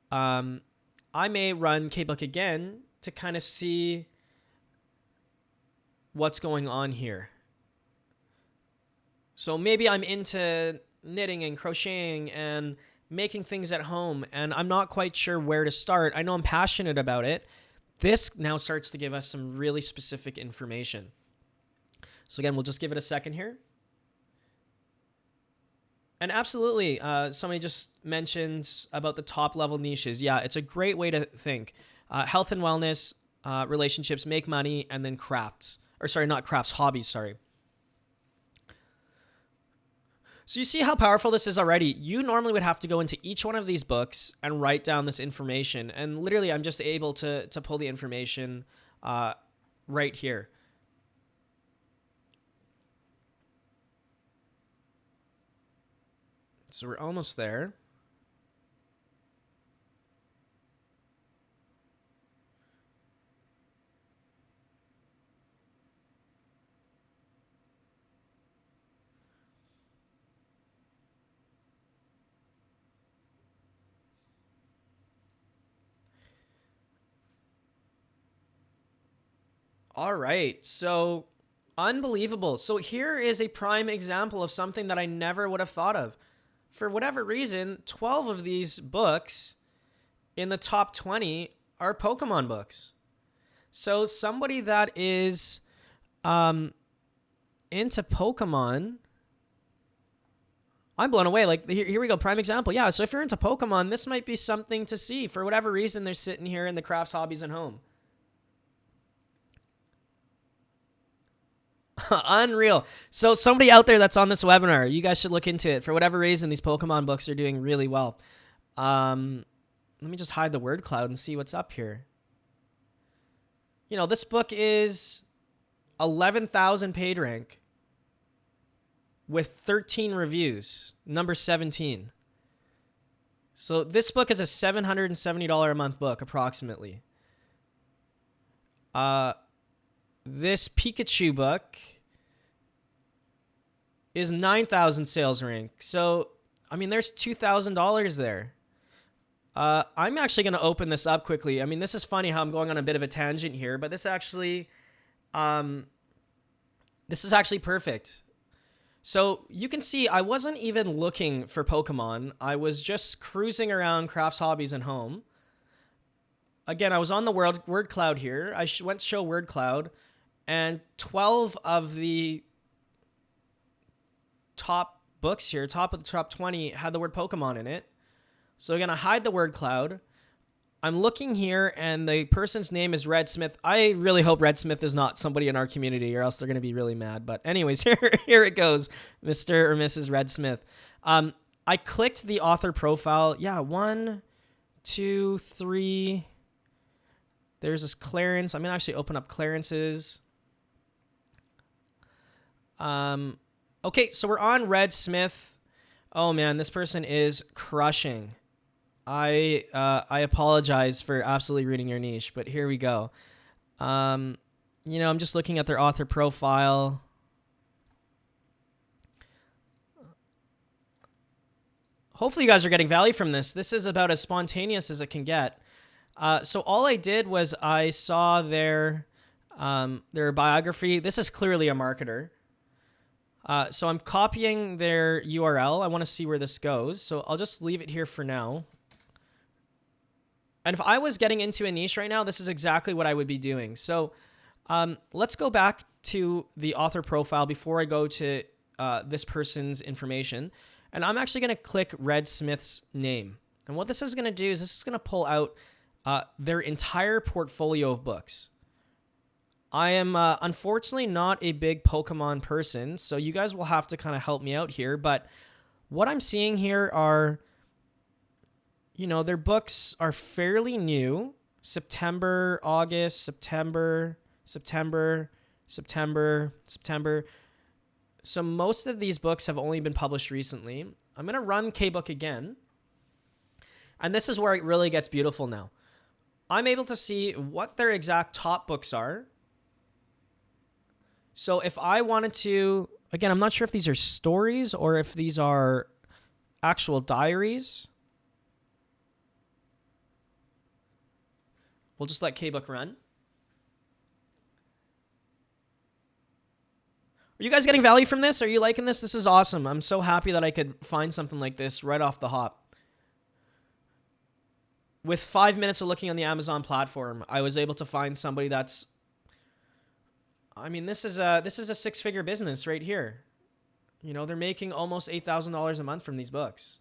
I may run KBook again to kind of see what's going on here. So maybe I'm into knitting and crocheting and making things at home, and I'm not quite sure where to start. I know I'm passionate about it. This now starts to give us some really specific information. So again, we'll just give it a second here. And absolutely, somebody just mentioned about the top level niches. Yeah, it's a great way to think. Health and wellness, relationships, make money, and then crafts. Or sorry, not crafts, hobbies, sorry. So you see how powerful this is already. You normally would have to go into each one of these books and write down this information. And literally, I'm just able to pull the information right here. So we're almost there. All right, so unbelievable. So here is a prime example of something that I never would have thought of. For whatever reason, 12 of these books in the top 20 are Pokemon books. So somebody that is into Pokemon, I'm blown away. Like, here we go, prime example. Yeah, so if you're into Pokemon, this might be something to see. For whatever reason, they're sitting here in the crafts, hobbies, and home. Unreal. So somebody out there that's on this webinar, you guys should look into it. For whatever reason, these Pokemon books are doing really well. Let me just hide the word cloud and see what's up here. You know, this book is 11,000 paid rank with 13 reviews, number 17. So this book is a $770 a month book, approximately. This Pikachu book is 9,000 sales rank. So, I mean, there's $2,000 there. I'm actually going to open this up quickly. I mean, this is funny how I'm going on a bit of a tangent here, but this is actually perfect. So you can see I wasn't even looking for Pokemon. I was just cruising around crafts, hobbies, and home. Again, I was on the word cloud here. I went to show word cloud, And 12 of the top books here, top of the top 20, had the word Pokemon in it. So we're going to hide the word cloud. I'm looking here, and the person's name is Red Smith. I really hope Red Smith is not somebody in our community, or else they're going to be really mad. But anyways, here it goes, Mr. or Mrs. Red Smith. I clicked the author profile. Yeah, 1, 2, 3. There's this Clarence. I'm going to actually open up Clarence's. Okay, so we're on Red Smith. Oh, man, this person is crushing. I apologize for absolutely reading your niche, but here we go. I'm just looking at their author profile. Hopefully you guys are getting value from this. This is about as spontaneous as it can get. So all I did was I saw their biography. This is clearly a marketer. So I'm copying their URL. I want to see where this goes. So I'll just leave it here for now. And if I was getting into a niche right now, this is exactly what I would be doing. So let's go back to the author profile before I go to this person's information. And I'm actually going to click Red Smith's name. And what this is going to do is this is going to pull out their entire portfolio of books. I am unfortunately not a big Pokemon person, so you guys will have to kind of help me out here. But what I'm seeing here are, their books are fairly new. September, August, September. So most of these books have only been published recently. I'm going to run KBook again. And this is where it really gets beautiful now. I'm able to see what their exact top books are. So if I wanted to, again, I'm not sure if these are stories or if these are actual diaries. We'll just let KBook run. Are you guys getting value from this? Are you liking this? This is awesome. I'm so happy that I could find something like this right off the hop. With 5 minutes of looking on the Amazon platform, I was able to find somebody that's, this is a 6-figure business right here. They're making almost $8,000 a month from these books.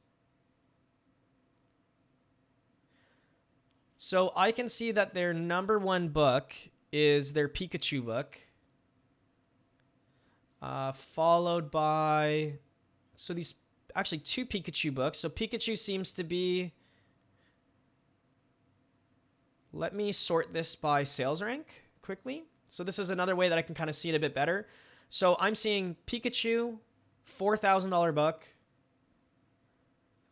So I can see that their number one book is their Pikachu book. Followed by, so these, actually 2 Pikachu books. So Pikachu seems to be, let me sort this by sales rank quickly. So this is another way that I can kind of see it a bit better. So I'm seeing Pikachu, $4,000 book,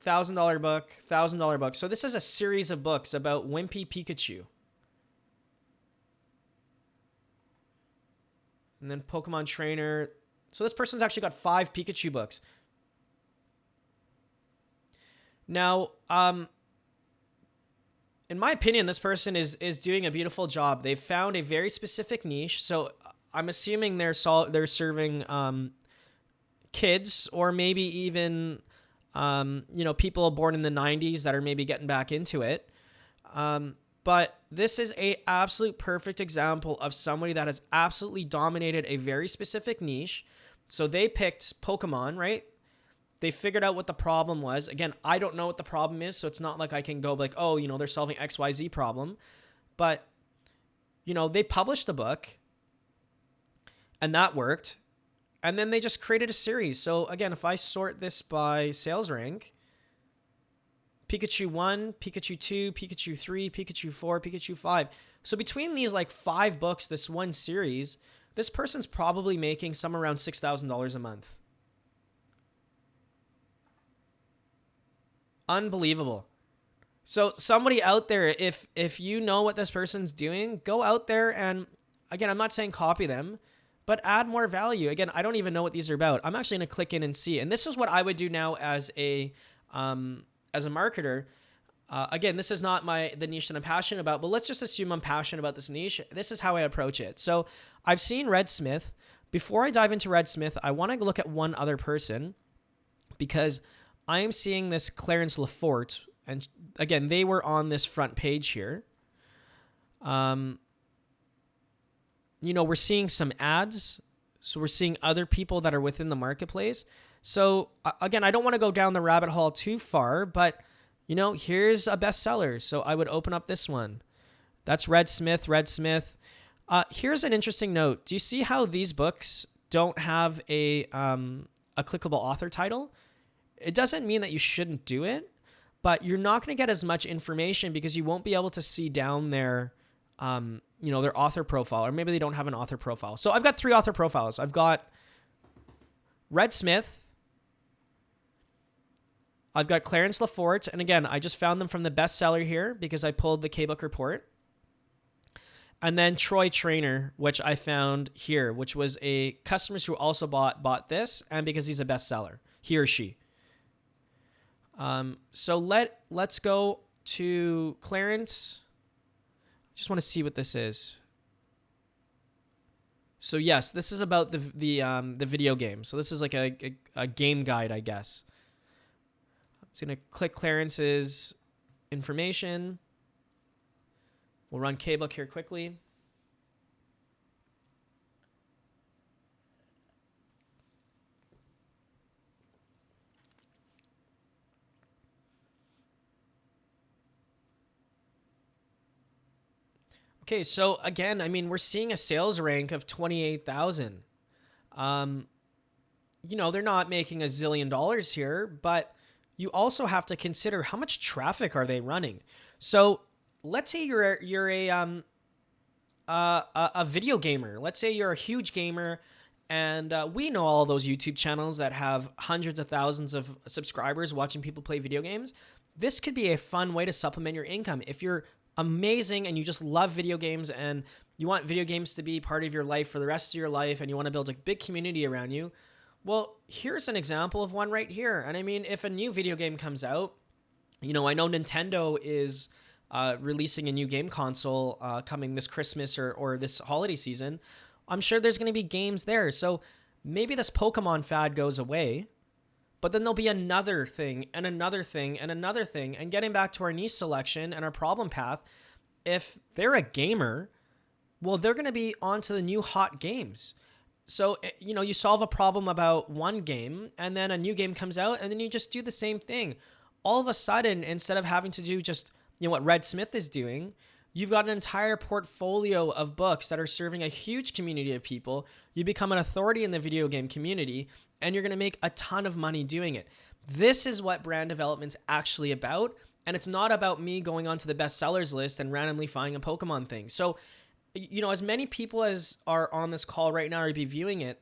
$1,000 book, $1,000 book. So this is a series of books about Wimpy Pikachu. And then Pokemon Trainer. So this person's actually got 5 Pikachu books. Now, in my opinion, this person is doing a beautiful job. They've found a very specific niche. So I'm assuming they're serving kids, or maybe even people born in the 90s that are maybe getting back into it. But this is a absolute perfect example of somebody that has absolutely dominated a very specific niche. So they picked Pokemon, right? They figured out what the problem was. Again, I don't know what the problem is, so it's not like I can go like, oh, they're solving XYZ problem. But, they published the book, and that worked. And then they just created a series. So again, if I sort this by sales rank, Pikachu 1, Pikachu 2, Pikachu 3, Pikachu 4, Pikachu 5. So between these 5 books, this one series, this person's probably making somewhere around $6,000 a month. Unbelievable. So somebody out there, if you know what this person's doing, go out there and, again, I'm not saying copy them, but add more value. Again, I don't even know what these are about. I'm actually going to click in and see. And this is what I would do now as a marketer. Again, this is not the niche that I'm passionate about, but let's just assume I'm passionate about this niche. This is how I approach it. So I've seen Red Smith. Before I dive into Red Smith, I want to look at one other person, because I am seeing this Clarence Lafort. And again, they were on this front page here. we're seeing some ads. So we're seeing other people that are within the marketplace. So again, I don't want to go down the rabbit hole too far, but here's a bestseller. So I would open up this one. That's Red Smith. Here's an interesting note. Do you see how these books don't have a clickable author title? It doesn't mean that you shouldn't do it, but you're not going to get as much information because you won't be able to see down their author profile, or maybe they don't have an author profile. So I've got 3 author profiles. I've got Red Smith. I've got Clarence Lafort. And again, I just found them from the bestseller here because I pulled the KBook report. And then Troy Trainer, which I found here, which was a customers who also bought this, and because he's a bestseller, he or she. So let's go to Clarence. Just want to see what this is. So yes, this is about the video game. So this is like a game guide, I guess. I'm just gonna click Clarence's information. We'll run KBook here quickly. Okay, so again, I mean, we're seeing a sales rank of 28,000. They're not making a zillion dollars here, but you also have to consider how much traffic are they running. So let's say you're a video gamer. Let's say you're a huge gamer, and we know all those YouTube channels that have hundreds of thousands of subscribers watching people play video games. This could be a fun way to supplement your income. If you're amazing and you just love video games and you want video games to be part of your life for the rest of your life, and you want to build a big community around you, well, here's an example of one right here. And I mean, if a new video game comes out, I know Nintendo is releasing a new game console coming this Christmas or this holiday season. I'm sure there's going to be games there. So maybe this Pokemon fad goes away, but then there'll be another thing and another thing and another thing. And getting back to our niche selection and our problem path, if they're a gamer, well, they're going to be onto the new hot games. So, you solve a problem about one game, and then a new game comes out, and then you just do the same thing. All of a sudden, instead of having to do just, what Red Smith is doing, you've got an entire portfolio of books that are serving a huge community of people. You become an authority in the video game community, and you're going to make a ton of money doing it. This is what brand development's actually about, and it's not about me going onto the bestsellers list and randomly finding a Pokemon thing. So, as many people as are on this call right now or be viewing it,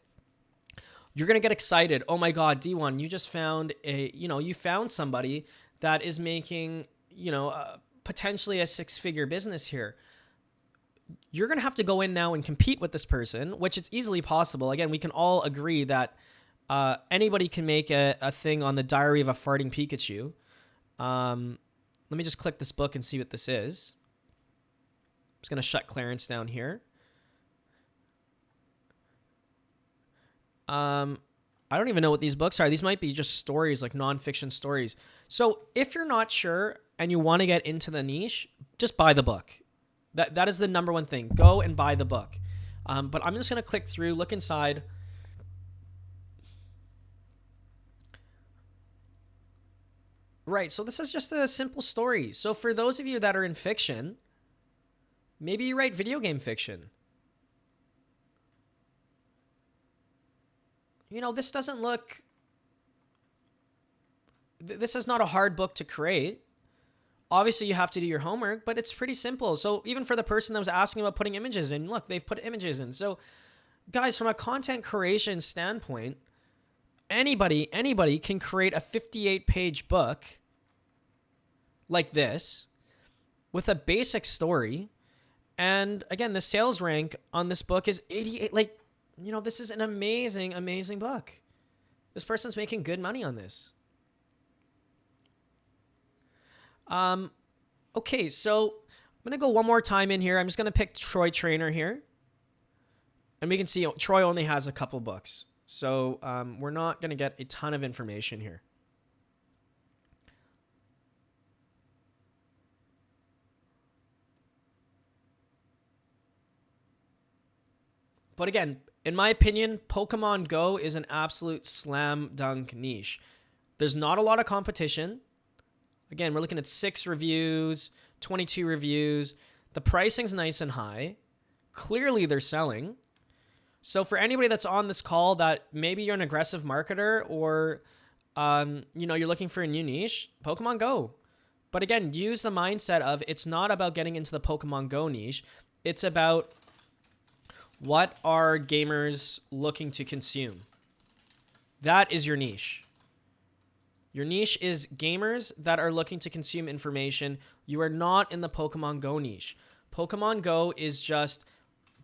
you're going to get excited. Oh my God, Dewan, you just found you found somebody that is making, potentially a 6-figure business here. You're going to have to go in now and compete with this person, which it's easily possible. Again, we can all agree that anybody can make a thing on the Diary of a Farting Pikachu. Let me just click this book and see what this is. I'm just going to shut Clarence down here. I don't even know what these books are. These might be just stories, like nonfiction stories. So if you're not sure and you want to get into the niche, just buy the book. That is the number one thing. Go and buy the book. But I'm just going to click through, look inside. Right, so this is just a simple story. So for those of you that are in fiction, maybe you write video game fiction. This doesn't look... This is not a hard book to create. Obviously, you have to do your homework, but it's pretty simple. So even for the person that was asking about putting images in, look, they've put images in. So guys, from a content creation standpoint, anybody can create a 58-page book like this with a basic story. And again, the sales rank on this book is 88. This is an amazing, amazing book. This person's making good money on this. Okay, so I'm going to go one more time in here. I'm just going to pick Troy Trainer here. And we can see Troy only has a couple books. So we're not going to get a ton of information here. But again, in my opinion, Pokemon Go is an absolute slam dunk niche. There's not a lot of competition. Again, we're looking at 6 reviews, 22 reviews. The pricing's nice and high. Clearly, they're selling. So for anybody that's on this call that maybe you're an aggressive marketer or you're looking for a new niche, Pokemon Go. But again, use the mindset of it's not about getting into the Pokemon Go niche. It's about what are gamers looking to consume. That is your niche. Your niche is gamers that are looking to consume information. You are not in the Pokemon Go niche. Pokemon Go is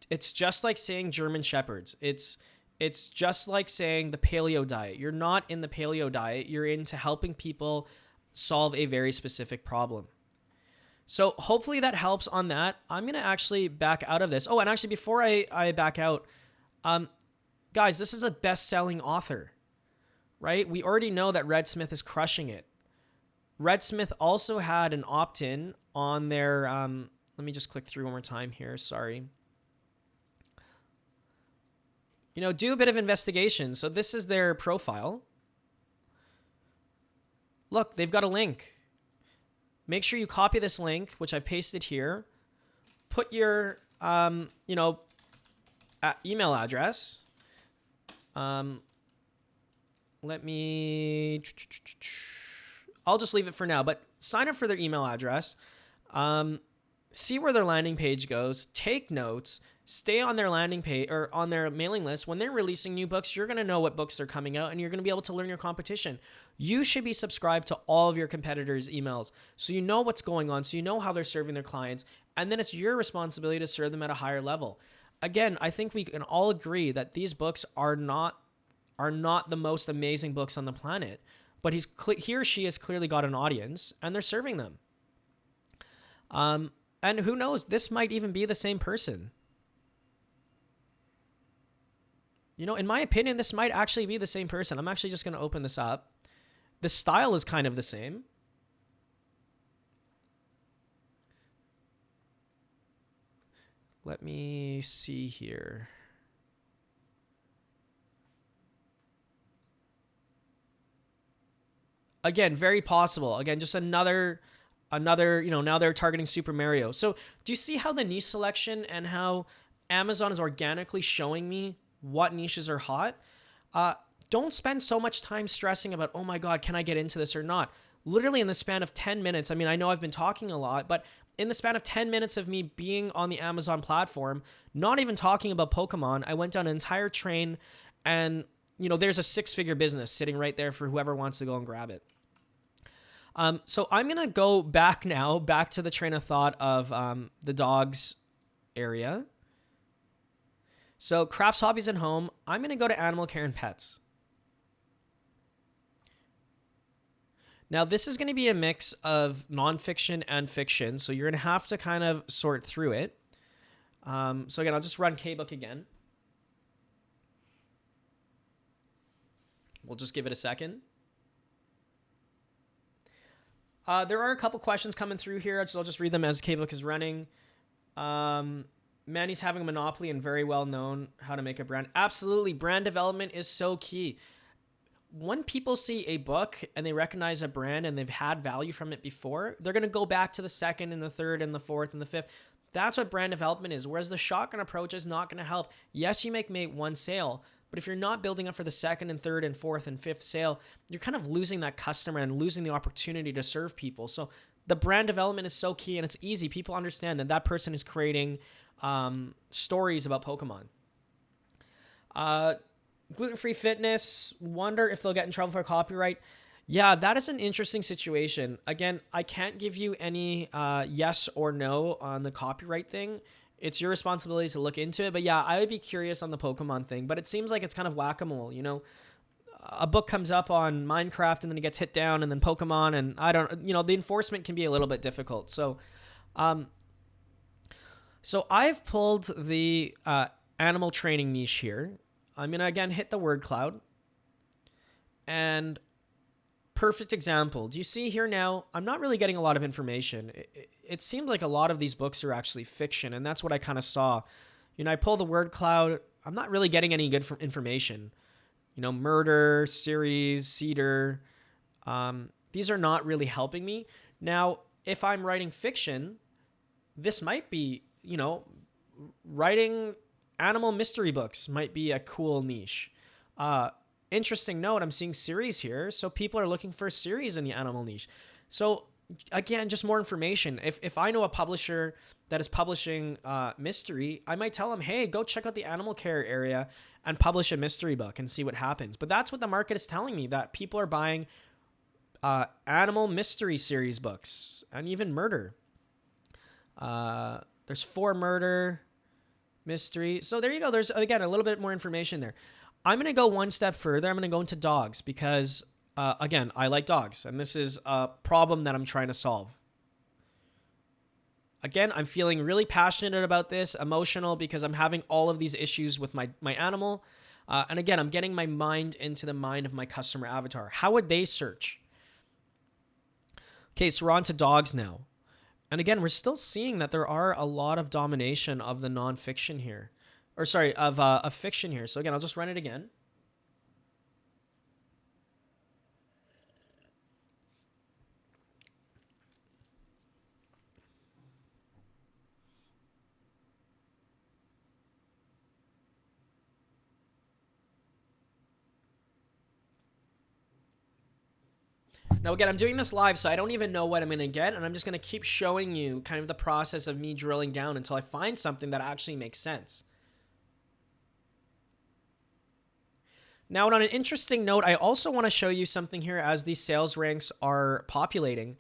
it's just like saying German Shepherds. It's just like saying the paleo diet. You're not in the paleo diet. You're into helping people solve a very specific problem. So hopefully that helps on that. I'm going to actually back out of this. Oh, and actually before I back out, guys, this is a best-selling author, right? We already know that Red Smith is crushing it. Red Smith also had an opt-in on their, let me just click through one more time here. Sorry. Do a bit of investigation. So this is their profile. Look, they've got a link. Make sure you copy this link, which I've pasted here. Put your, email address. I'll just leave it for now, but sign up for their email address. See where their landing page goes. Take notes. Stay on their landing page or on their mailing list. When they're releasing new books, you're going to know what books are coming out and you're going to be able to learn your competition. You should be subscribed to all of your competitors' emails so you know what's going on, so you know how they're serving their clients, and then it's your responsibility to serve them at a higher level. Again, I think we can all agree that these books are not the most amazing books on the planet, but he or she has clearly got an audience and they're serving them. And who knows, this might even be the same person. In my opinion, this might actually be the same person. I'm actually just going to open this up. The style is kind of the same. Let me see here. Again, very possible. Again, just another, now they're targeting Super Mario. So do you see how the niche selection and how Amazon is organically showing me what niches are hot? Don't spend so much time stressing about, oh my God, can I get into this or not? Literally in the span of 10 minutes, I know I've been talking a lot, but in the span of 10 minutes of me being on the Amazon platform, not even talking about Pokemon, I went down an entire train and, there's a 6-figure business sitting right there for whoever wants to go and grab it. So I'm going to go back to the train of thought of the dogs area. So crafts, hobbies, and home. I'm going to go to animal care and pets. Now, this is going to be a mix of nonfiction and fiction, so you're going to have to kind of sort through it. So again, I'll just run KBook again. We'll just give it a second. There are a couple questions coming through here, so I'll just read them as KBook is running. Manny's having a monopoly and very well known how to make a brand. Absolutely. Brand development is so key. When people see a book and they recognize a brand and they've had value from it before, they're going to go back to the second and the third and the fourth and the fifth. That's what brand development is. Whereas the shotgun approach is not going to help. Yes, you make one sale, but if you're not building up for the second and third and fourth and fifth sale, you're kind of losing that customer and losing the opportunity to serve people. So the brand development is so key and it's easy. People understand that person is creating stories about Pokemon. Gluten-free fitness, wonder if they'll get in trouble for copyright. Yeah, that is an interesting situation. Again, I can't give you any yes or no on the copyright thing. It's your responsibility to look into it. But yeah, I would be curious on the Pokemon thing. But it seems like it's kind of whack-a-mole, A book comes up on Minecraft and then it gets hit down and then Pokemon and the enforcement can be a little bit difficult. So, I've pulled the animal training niche here. I'm going to, again, hit the word cloud. And perfect example. Do you see here now? I'm not really getting a lot of information. It seemed like a lot of these books are actually fiction, and that's what I kind of saw. I pull the word cloud. I'm not really getting any good information. Murder, series, cedar. These are not really helping me. Now, if I'm writing fiction, this might be, writing animal mystery books might be a cool niche. Interesting note, I'm seeing series here. So people are looking for a series in the animal niche. So again, just more information. If I know a publisher that is publishing mystery, I might tell them, hey, go check out the animal care area and publish a mystery book and see what happens. But that's what the market is telling me, that people are buying animal mystery series books and even murder. There's 4 murder mystery. So there you go. There's, again, a little bit more information there. I'm going to go one step further. I'm going to go into dogs because, again, I like dogs, and this is a problem that I'm trying to solve. Again, I'm feeling really passionate about this, emotional, because I'm having all of these issues with my animal. And again, I'm getting my mind into the mind of my customer avatar. How would they search? Okay, so we're on to dogs now. And again, we're still seeing that there are a lot of domination of the nonfiction here. Or sorry, of fiction here. So again, I'll just run it again. Now, again, I'm doing this live, so I don't even know what I'm going to get, and I'm just going to keep showing you kind of the process of me drilling down until I find something that actually makes sense. Now, on an interesting note, I also want to show you something here as these sales ranks are populating.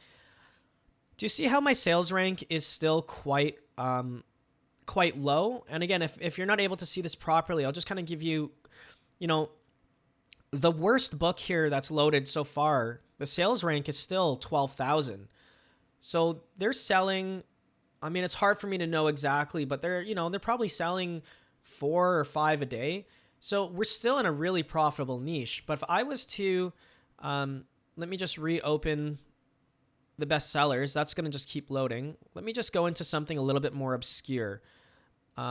Do you see how my sales rank is still quite low? And again, if you're not able to see this properly, I'll just kind of give you, the worst book here that's loaded so far. The sales rank is still 12,000. So they're selling, I mean, it's hard for me to know exactly, but they're probably selling 4 or 5 a day. So we're still in a really profitable niche. But if I was to, let me just reopen the best sellers, that's going to just keep loading. Let me just go into something a little bit more obscure. So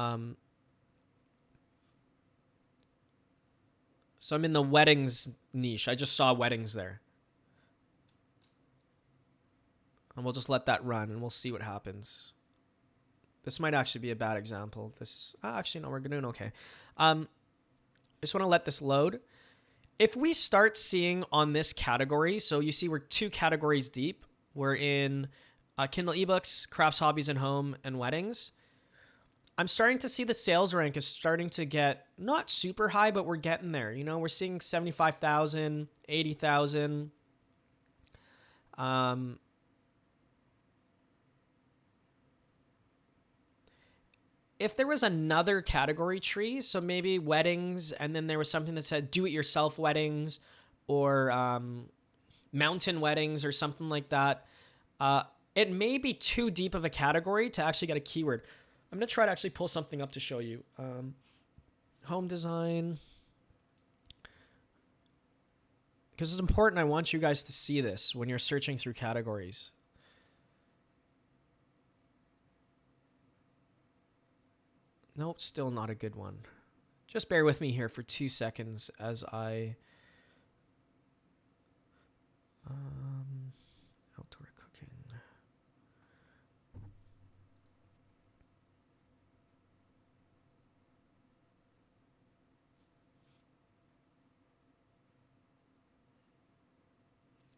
I'm in the weddings niche. I just saw weddings there. And we'll just let that run and we'll see what happens. This might actually be a bad example. Actually, no, we're doing okay. I just want to let this load. If we start seeing on this category, so you see we're 2 categories deep. We're in Kindle ebooks, crafts, hobbies, and home, and weddings. I'm starting to see the sales rank is starting to get not super high, but we're getting there. We're seeing 75,000, 80,000. If there was another category tree, so maybe weddings, and then there was something that said do-it-yourself weddings or mountain weddings or something like that, it may be too deep of a category to actually get a keyword. I'm going to try to actually pull something up to show you. Home design. Because it's important. I want you guys to see this when you're searching through categories. Nope, still not a good one. Just bear with me here for 2 seconds as I... outdoor cooking.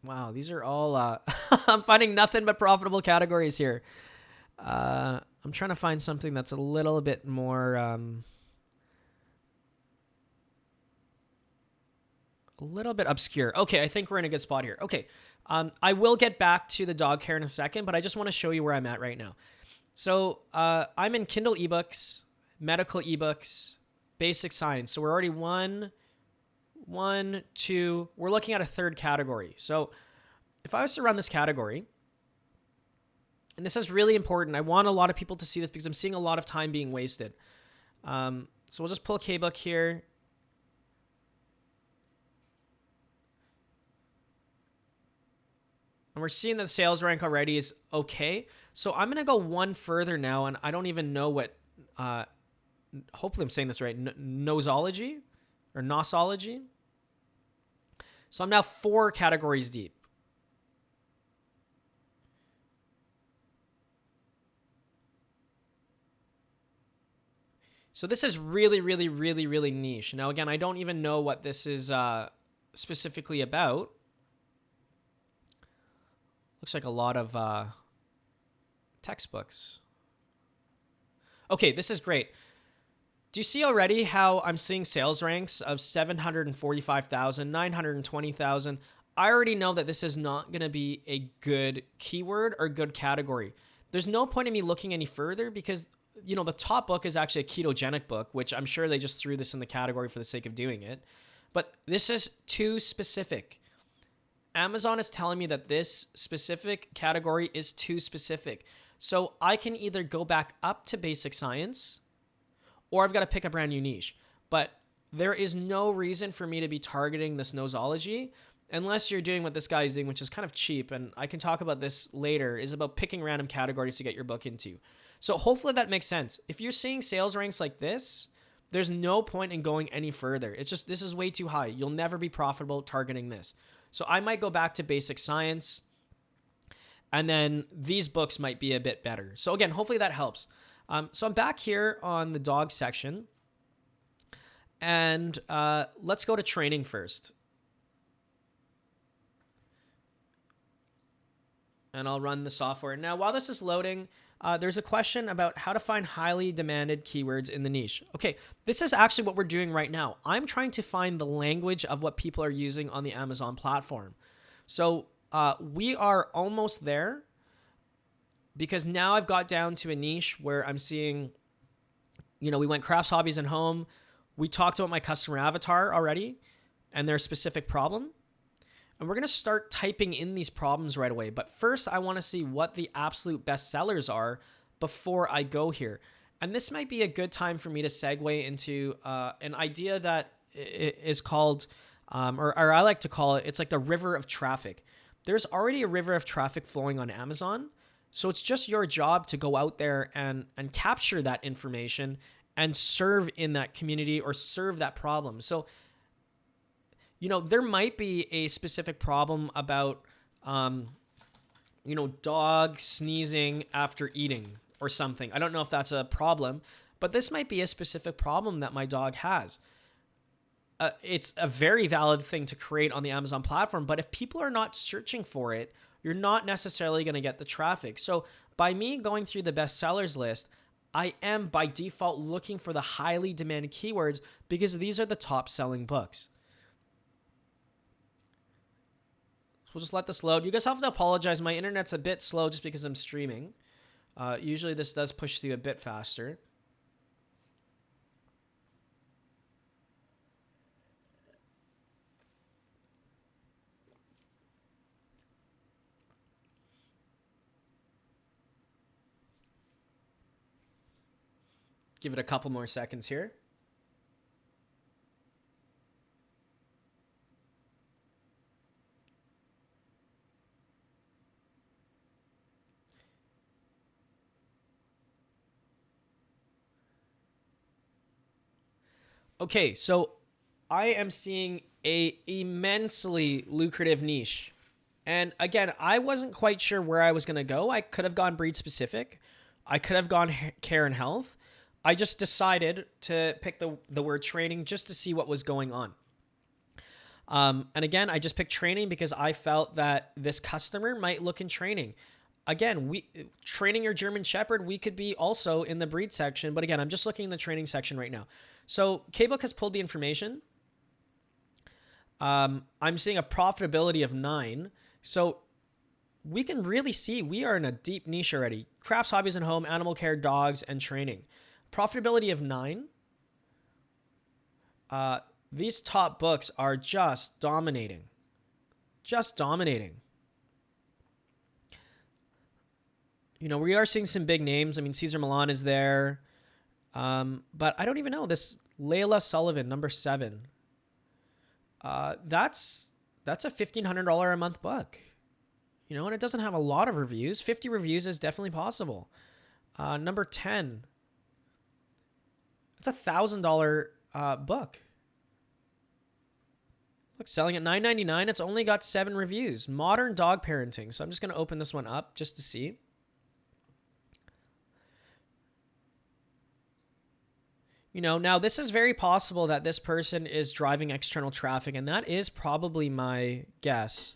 Wow, these are all... I'm finding nothing but profitable categories here. I'm trying to find something that's a little bit more... a little bit obscure. Okay, I think we're in a good spot here. Okay, I will get back to the dog care in a second, but I just want to show you where I'm at right now. So I'm in Kindle ebooks, medical ebooks, basic science. So we're already one, two. We're looking at a third category. So if I was to run this category, and this is really important, I want a lot of people to see this because I'm seeing a lot of time being wasted. So we'll just pull KBook here. And we're seeing that the sales rank already is okay. So I'm going to go one further now, and I don't even know what hopefully I'm saying this right, nosology or nosology. So I'm now 4 categories deep. So this is really, really, really, really niche. Now, again, I don't even know what this is specifically about. Looks like a lot of textbooks. Okay, this is great. Do you see already how I'm seeing sales ranks of 745,000, 920,000? I already know that this is not going to be a good keyword or good category. There's no point in me looking any further because, you know, the top book is actually a ketogenic book, which I'm sure they just threw this in the category for the sake of doing it. But this is too specific. Amazon is telling me that this specific category is too specific. So I can either go back up to basic science or I've got to pick a brand new niche. But there is no reason for me to be targeting this nosology unless you're doing what this guy is doing, which is kind of cheap. And I can talk about this later, is about picking random categories to get your book into. So hopefully that makes sense. If you're seeing sales ranks like this, there's no point in going any further. It's just, this is way too high. You'll never be profitable targeting this. So I might go back to basic science, and then these books might be a bit better. So again, hopefully that helps. So I'm back here on the dog section, and let's go to training first. And I'll run the software. Now, while this is loading, there's a question about how to find highly demanded keywords in the niche. Okay, this is actually what we're doing right now. I'm trying to find the language of what people are using on the Amazon platform. So we are almost there, because now I've got down to a niche where I'm seeing, you know, we went crafts, hobbies, and home. We talked about my customer avatar already and their specific problem. And we're going to start typing in these problems right away. But first, I want to see what the absolute best sellers are before I go here. And this might be a good time for me to segue into an idea that is called, or I like to call it, it's like the river of traffic. There's already a river of traffic flowing on Amazon. So it's just your job to go out there and capture that information and serve in that community or serve that problem. So, you know, there might be a specific problem about, you know, dog sneezing after eating or something. I don't know if that's a problem, but this might be a specific problem that my dog has. It's a very valid thing to create on the Amazon platform, but if people are not searching for it, you're not necessarily going to get the traffic. So by me going through the best sellers list, I am by default looking for the highly demanded keywords because these are the top selling books. So we'll just let this load. You guys have to apologize. My internet's a bit slow just because I'm streaming. Usually this does push through a bit faster. Give it a couple more seconds here. Okay, so I am seeing a immensely lucrative niche. And again, I wasn't quite sure where I was going to go. I could have gone breed specific. I could have gone care and health. I just decided to pick the word training just to see what was going on. And again, I just picked training because I felt that this customer might look in training. Again, training your German Shepherd, we could be also in the breed section. But again, I'm just looking in the training section right now. So KBook has pulled the information. I'm seeing a profitability of 9. So we can really see we are in a deep niche already. Crafts, hobbies, and home, animal care, dogs, and training. Profitability of 9. These top books are just dominating. Just dominating. You know, we are seeing some big names. I mean, Cesar Millan is there. But I don't even know. This Layla Sullivan, number 7. That's a $1,500 a month book. You know, and it doesn't have a lot of reviews. 50 reviews is definitely possible. Number 10. It's $1,000 book. Look, selling at $9.99. It's only got 7 reviews. Modern dog parenting. So I'm just going to open this one up just to see. You know, now this is very possible that this person is driving external traffic, and that is probably my guess.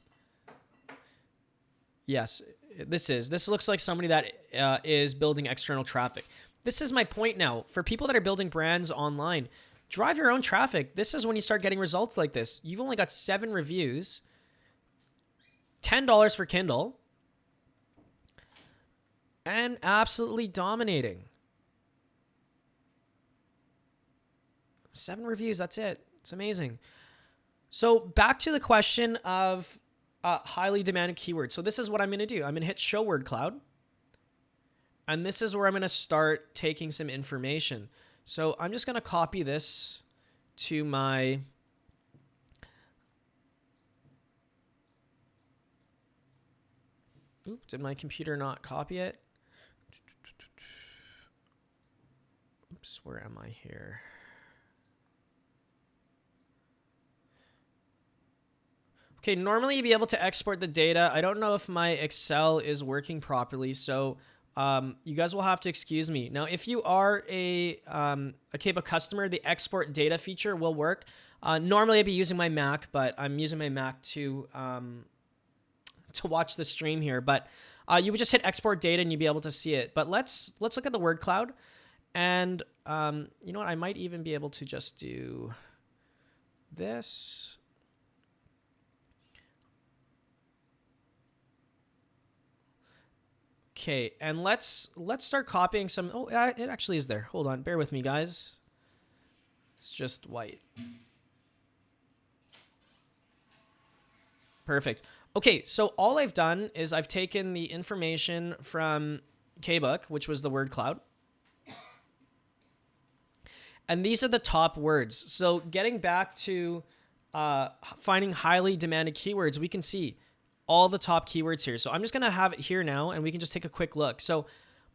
Yes, this looks like somebody that is building external traffic. This is my point now. For people that are building brands online, drive your own traffic. This is when you start getting results like this. You've only got 7 reviews, $10 for Kindle, and absolutely dominating. 7 reviews, that's it. It's amazing. So back to the question of highly demanded keywords. So this is what I'm going to do. I'm going to hit Show Word Cloud. And this is where I'm going to start taking some information. So I'm just going to copy this to my Oops, did my computer not copy it? Oops, where am I here? Okay, normally you'd be able to export the data. I don't know if my Excel is working properly, so you guys will have to excuse me. Now, if you are a KBook customer, the export data feature will work. Normally I'd be using my Mac, but I'm using my Mac to watch the stream here. But you would just hit export data and you'd be able to see it. But let's look at the word cloud. And you know what? I might even be able to just do this. Okay, and let's start copying some. Oh, it actually is there. Hold on, bear with me, guys. It's just white. Perfect. Okay, so all I've done is I've taken the information from KBook, which was the word cloud. And these are the top words. So getting back to finding highly demanded keywords, we can see all the top keywords here. So I'm just going to have it here now, and we can just take a quick look. So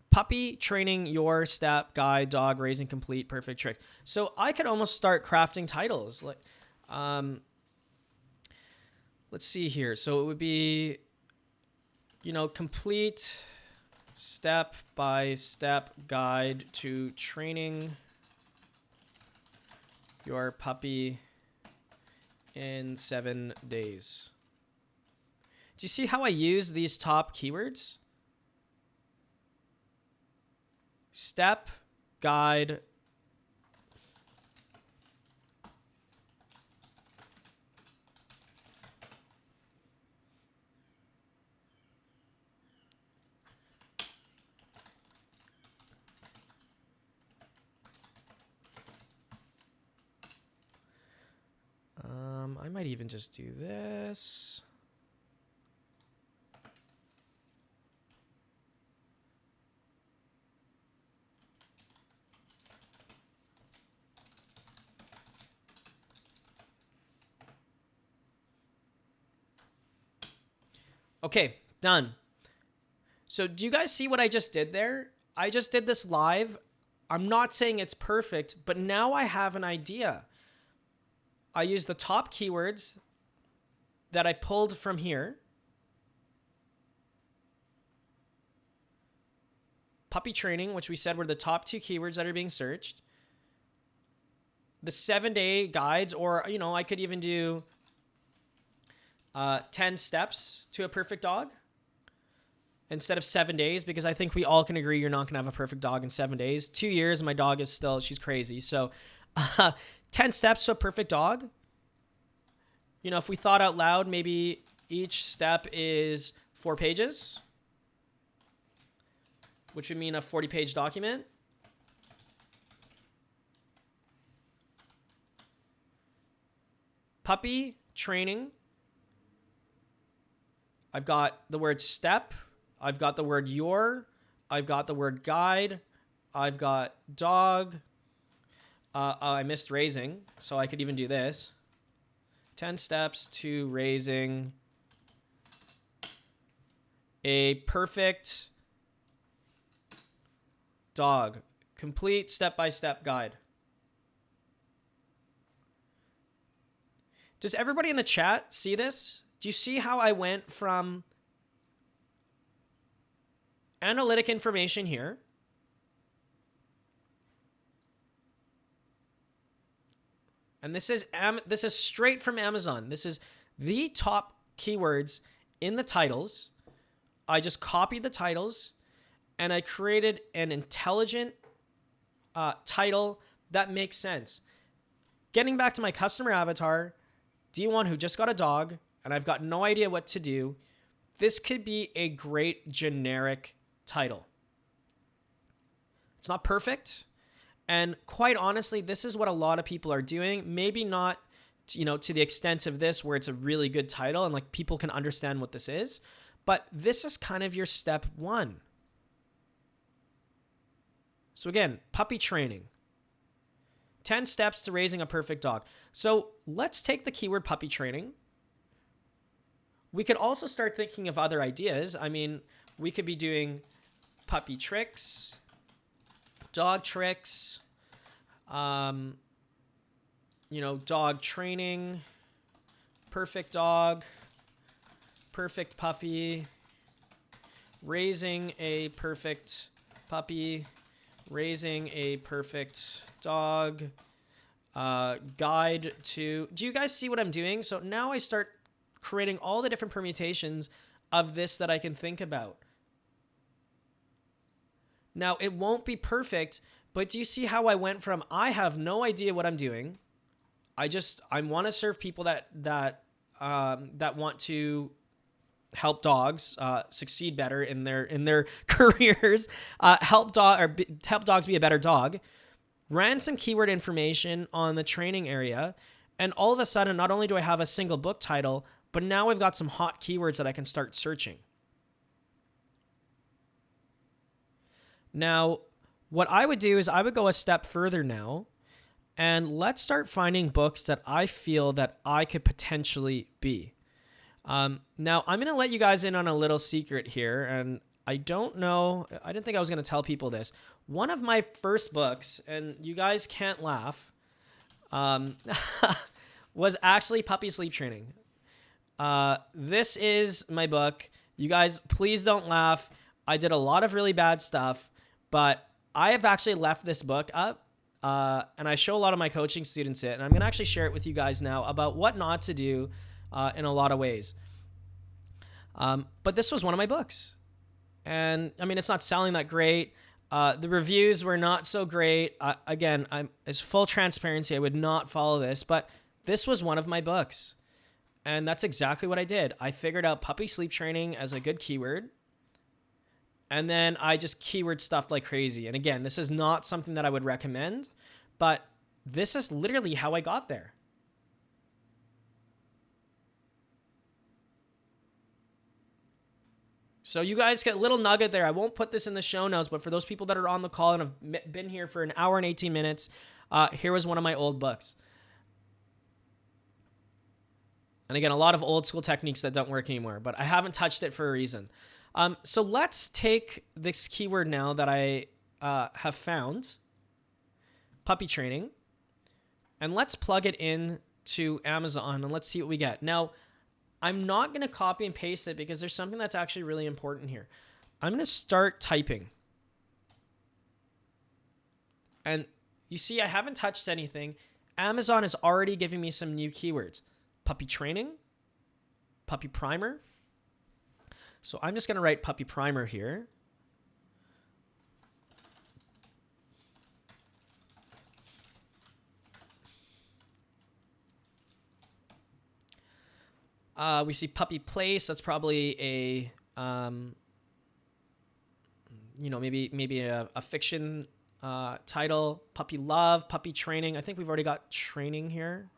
puppy training, your step guide, dog raising complete, perfect trick. So I could almost start crafting titles. Like, let's see here. So it would be, you know, complete step-by-step guide to training your puppy in 7 days. Do you see how I use these top keywords? Step, guide. I might even just do this. Okay, done. So do you guys see what I just did there? I just did this live. I'm not saying it's perfect, but now I have an idea. I use the top keywords that I pulled from here. Puppy training, which we said were the top 2 keywords that are being searched. The 7-day guides, or, you know, I could even do 10 steps to a perfect dog instead of 7 days, because I think we all can agree you're not going to have a perfect dog in 7 days. 2 years, my dog is still, she's crazy. So 10 steps to a perfect dog. You know, if we thought out loud, maybe each step is 4 pages, which would mean a 40-page document. Puppy training. I've got the word step. I've got the word your. I've got the word guide. I've got dog. I missed raising, so I could even do this. 10 steps to raising a perfect dog. Complete step-by-step guide. Does everybody in the chat see this? Do you see how I went from analytic information here and this is straight from Amazon. This is the top keywords in the titles. I just copied the titles and I created an intelligent title that makes sense. Getting back to my customer avatar, Dewan who just got a dog, and I've got no idea what to do. This could be a great generic title. It's not perfect. And quite honestly, this is what a lot of people are doing. Maybe not, to the extent of this where it's a really good title and like people can understand what this is. But this is kind of your step one. So again, puppy training. 10 steps to raising a perfect dog. So let's take the keyword puppy training. We could also start thinking of other ideas. I mean, we could be doing puppy tricks, dog tricks, dog training, perfect dog, perfect puppy, raising a perfect puppy, raising a perfect dog, guide to... Do you guys see what I'm doing? So now I start creating all the different permutations of this that I can think about. Now, it won't be perfect, but do you see how I went from I have no idea what I'm doing? I want to serve people that want to help dogs succeed better in their careers, help dogs be a better dog. Ran some keyword information on the training area, and all of a sudden, not only do I have a single book title, but now I've got some hot keywords that I can start searching. Now, what I would do is I would go a step further now, and let's start finding books that I feel that I could potentially be. Now, I'm going to let you guys in on a little secret here, and I didn't think I was going to tell people this. One of my first books, and you guys can't laugh, was actually Puppy Sleep Training. This is my book. You guys, please don't laugh. I did a lot of really bad stuff, but I have actually left this book up, and I show a lot of my coaching students it, and I'm going to actually share it with you guys now about what not to do in a lot of ways. But this was one of my books. And I mean, it's not selling that great. The reviews were not so great. Again, it's full transparency. I would not follow this, but this was one of my books. And that's exactly what I did. I figured out puppy sleep training as a good keyword. And then I just keyword stuffed like crazy. And again, this is not something that I would recommend, but this is literally how I got there. So you guys get a little nugget there. I won't put this in the show notes, but for those people that are on the call and have been here for an hour and 18 minutes, here was one of my old books. And again, a lot of old school techniques that don't work anymore, but I haven't touched it for a reason. So let's take this keyword now that I have found, puppy training, and let's plug it in to Amazon and let's see what we get. Now, I'm not going to copy and paste it because there's something that's actually really important here. I'm going to start typing. And you see, I haven't touched anything. Amazon is already giving me some new keywords. Puppy training, puppy primer. So I'm just going to write puppy primer here. We see puppy place. That's probably a, maybe a fiction title. Puppy love, puppy training. I think we've already got training here.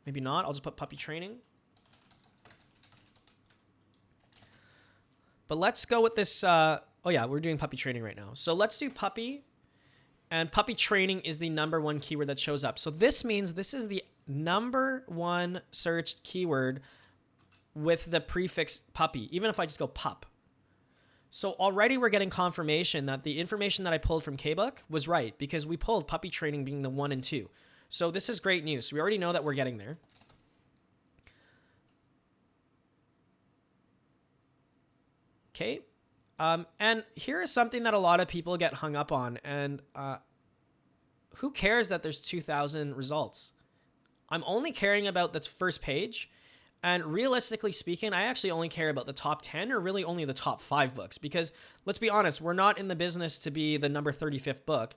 Maybe not. I'll just put puppy training. But let's go with this. We're doing puppy training right now. So let's do puppy. And puppy training is the number one keyword that shows up. So this means this is the number one searched keyword with the prefix puppy, even if I just go pup. So already we're getting confirmation that the information that I pulled from KBook was right because we pulled puppy training being the 1 and 2. So this is great news. We already know that we're getting there. Okay. And here is something that a lot of people get hung up on. And who cares that there's 2,000 results? I'm only caring about the first page. And realistically speaking, I actually only care about the top 10 or really only the top 5 books. Because let's be honest, we're not in the business to be the number 35th book.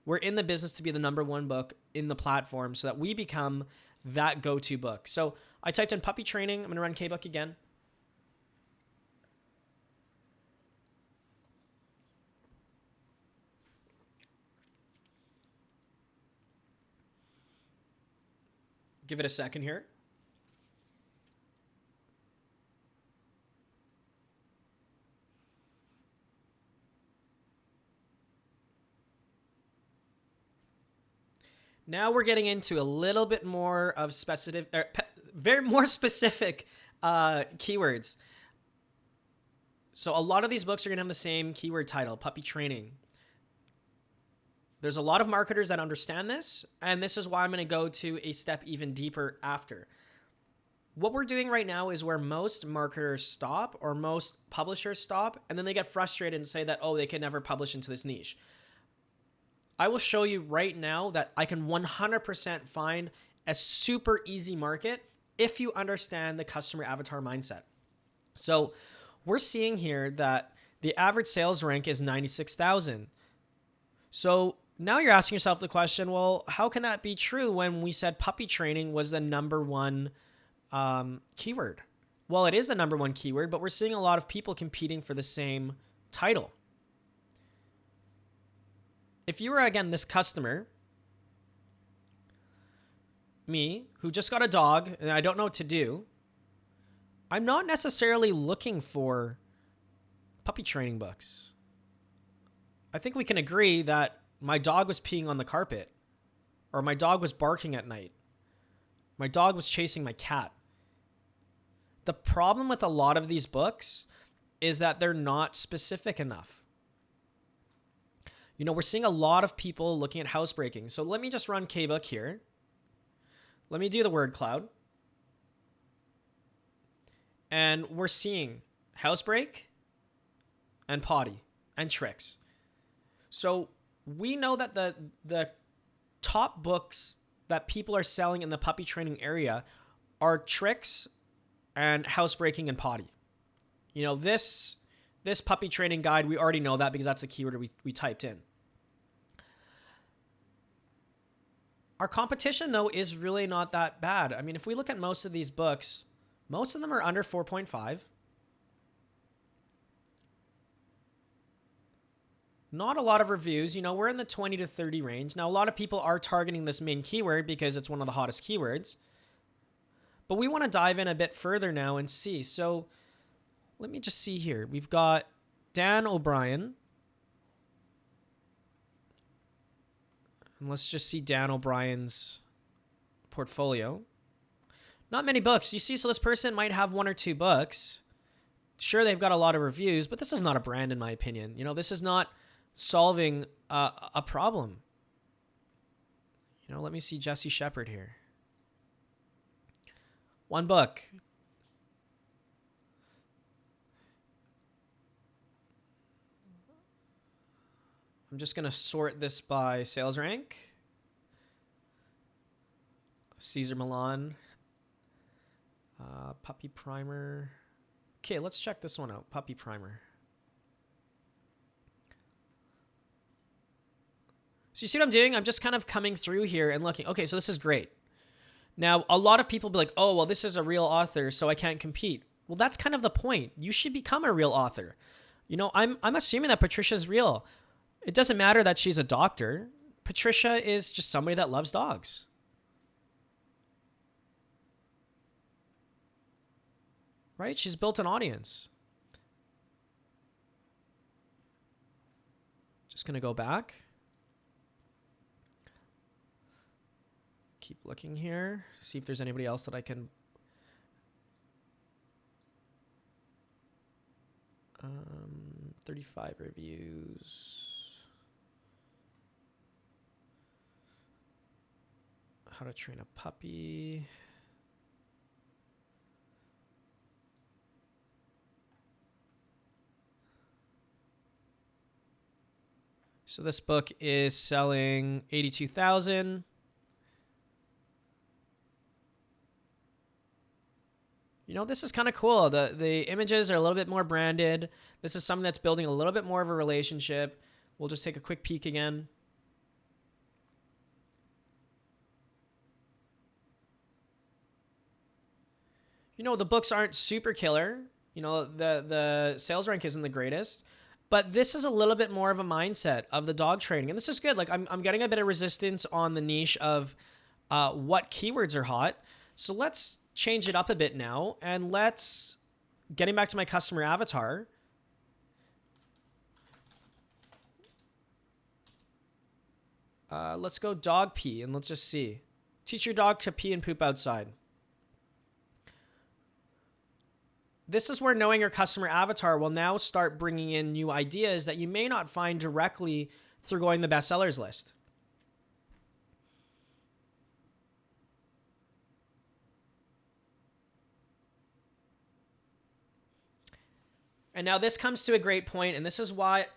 We're in the business to be the number 1 book in the platform so that we become that go-to book. So I typed in puppy training. I'm going to run KBook again. Give it a second here. Now we're getting into a little bit more of more specific keywords. So a lot of these books are going to have the same keyword title, puppy training. There's a lot of marketers that understand this, and this is why I'm going to go to a step even deeper after. What we're doing right now is where most marketers stop or most publishers stop, and then they get frustrated and say that, oh, they can never publish into this niche. I will show you right now that I can 100% find a super easy market if you understand the customer avatar mindset. So we're seeing here that the average sales rank is 96,000. So now you're asking yourself the question, well, how can that be true when we said puppy training was the number 1 keyword? Well, it is the number 1 keyword, but we're seeing a lot of people competing for the same title. If you were, again, this customer, me, who just got a dog and I don't know what to do, I'm not necessarily looking for puppy training books. I think we can agree that my dog was peeing on the carpet, or my dog was barking at night. My dog was chasing my cat. The problem with a lot of these books is that they're not specific enough. You know, we're seeing a lot of people looking at housebreaking. So let me just run KBook here. Let me do the word cloud. And we're seeing housebreak and potty and tricks. So we know that the top books that people are selling in the puppy training area are tricks and housebreaking and potty. You know, this puppy training guide, we already know that because that's a keyword we typed in. Our competition, though, is really not that bad. I mean, if we look at most of these books, most of them are under 4.5. Not a lot of reviews. You know, we're in the 20 to 30 range. Now, a lot of people are targeting this main keyword because it's one of the hottest keywords. But we want to dive in a bit further now and see. So let me just see here. We've got Dan O'Brien. And let's just see Dan O'Brien's portfolio. Not many books. You see, so this person might have 1 or 2 books. Sure, they've got a lot of reviews, but this is not a brand in my opinion. You know, this is not solving a problem. You know, let me see Jesse Shepard here. 1 book. I'm just going to sort this by sales rank. Caesar Milan. Puppy Primer. Okay, let's check this one out. Puppy Primer. So you see what I'm doing? I'm just kind of coming through here and looking. Okay, so this is great. Now, a lot of people be like, oh, well, this is a real author, so I can't compete. Well, that's kind of the point. You should become a real author. You know, I'm assuming that Patricia's real. It doesn't matter that she's a doctor. Patricia is just somebody that loves dogs. Right? She's built an audience. Just going to go back. Keep looking here. See if there's anybody else that I can... 35 reviews. How to train a puppy. So this book is selling 82,000. You know, this is kind of cool. The images are a little bit more branded. This is something that's building a little bit more of a relationship. We'll just take a quick peek again. You know, the books aren't super killer. You know, the sales rank isn't the greatest. But this is a little bit more of a mindset of the dog training. And this is good. Like, I'm getting a bit of resistance on the niche of what keywords are hot. So let's change it up a bit now. And let's, getting back to my customer avatar, let's go dog pee and let's just see. Teach your dog to pee and poop outside. This is where knowing your customer avatar will now start bringing in new ideas that you may not find directly through going the bestsellers list. And now this comes to a great point, and this is why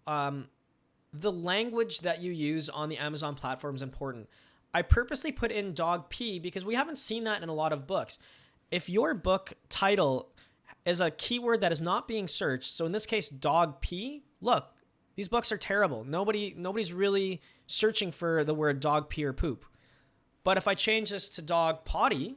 the language that you use on the Amazon platform is important. I purposely put in dog pee because we haven't seen that in a lot of books. If your book title is a keyword that is not being searched, so in this case, dog pee, look, these books are terrible. Nobody's really searching for the word dog pee or poop. But if I change this to dog potty,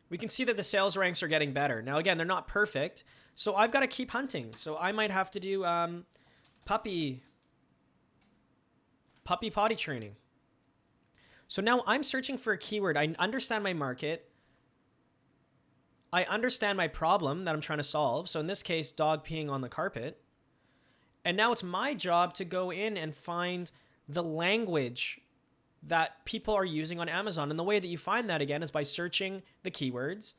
we can see that the sales ranks are getting better. Now, again, they're not perfect, so I've got to keep hunting. So I might have to do puppy potty training. So now I'm searching for a keyword. I understand my market. I understand my problem that I'm trying to solve. So in this case, dog peeing on the carpet. And now it's my job to go in and find the language that people are using on Amazon. And the way that you find that, again, is by searching the keywords.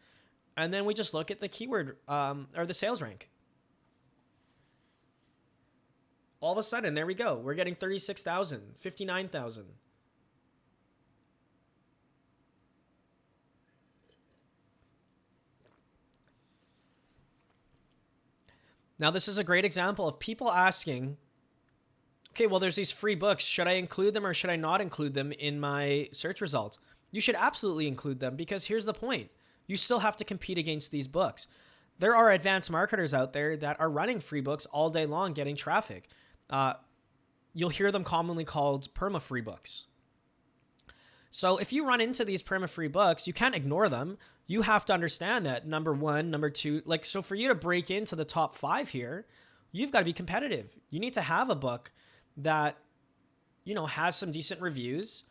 And then we just look at the keyword or the sales rank. All of a sudden, there we go. We're getting 36,000, 59,000. Now, this is a great example of people asking, okay, well, there's these free books. Should I include them or should I not include them in my search results? You should absolutely include them because here's the point. You still have to compete against these books. There are advanced marketers out there that are running free books all day long getting traffic. You'll hear them commonly called perma-free books. So if you run into these perma-free books, you can't ignore them. You have to understand that number one, number two, like, so for you to break into the top 5 here, you've got to be competitive. You need to have a book that, you know, has some decent reviews.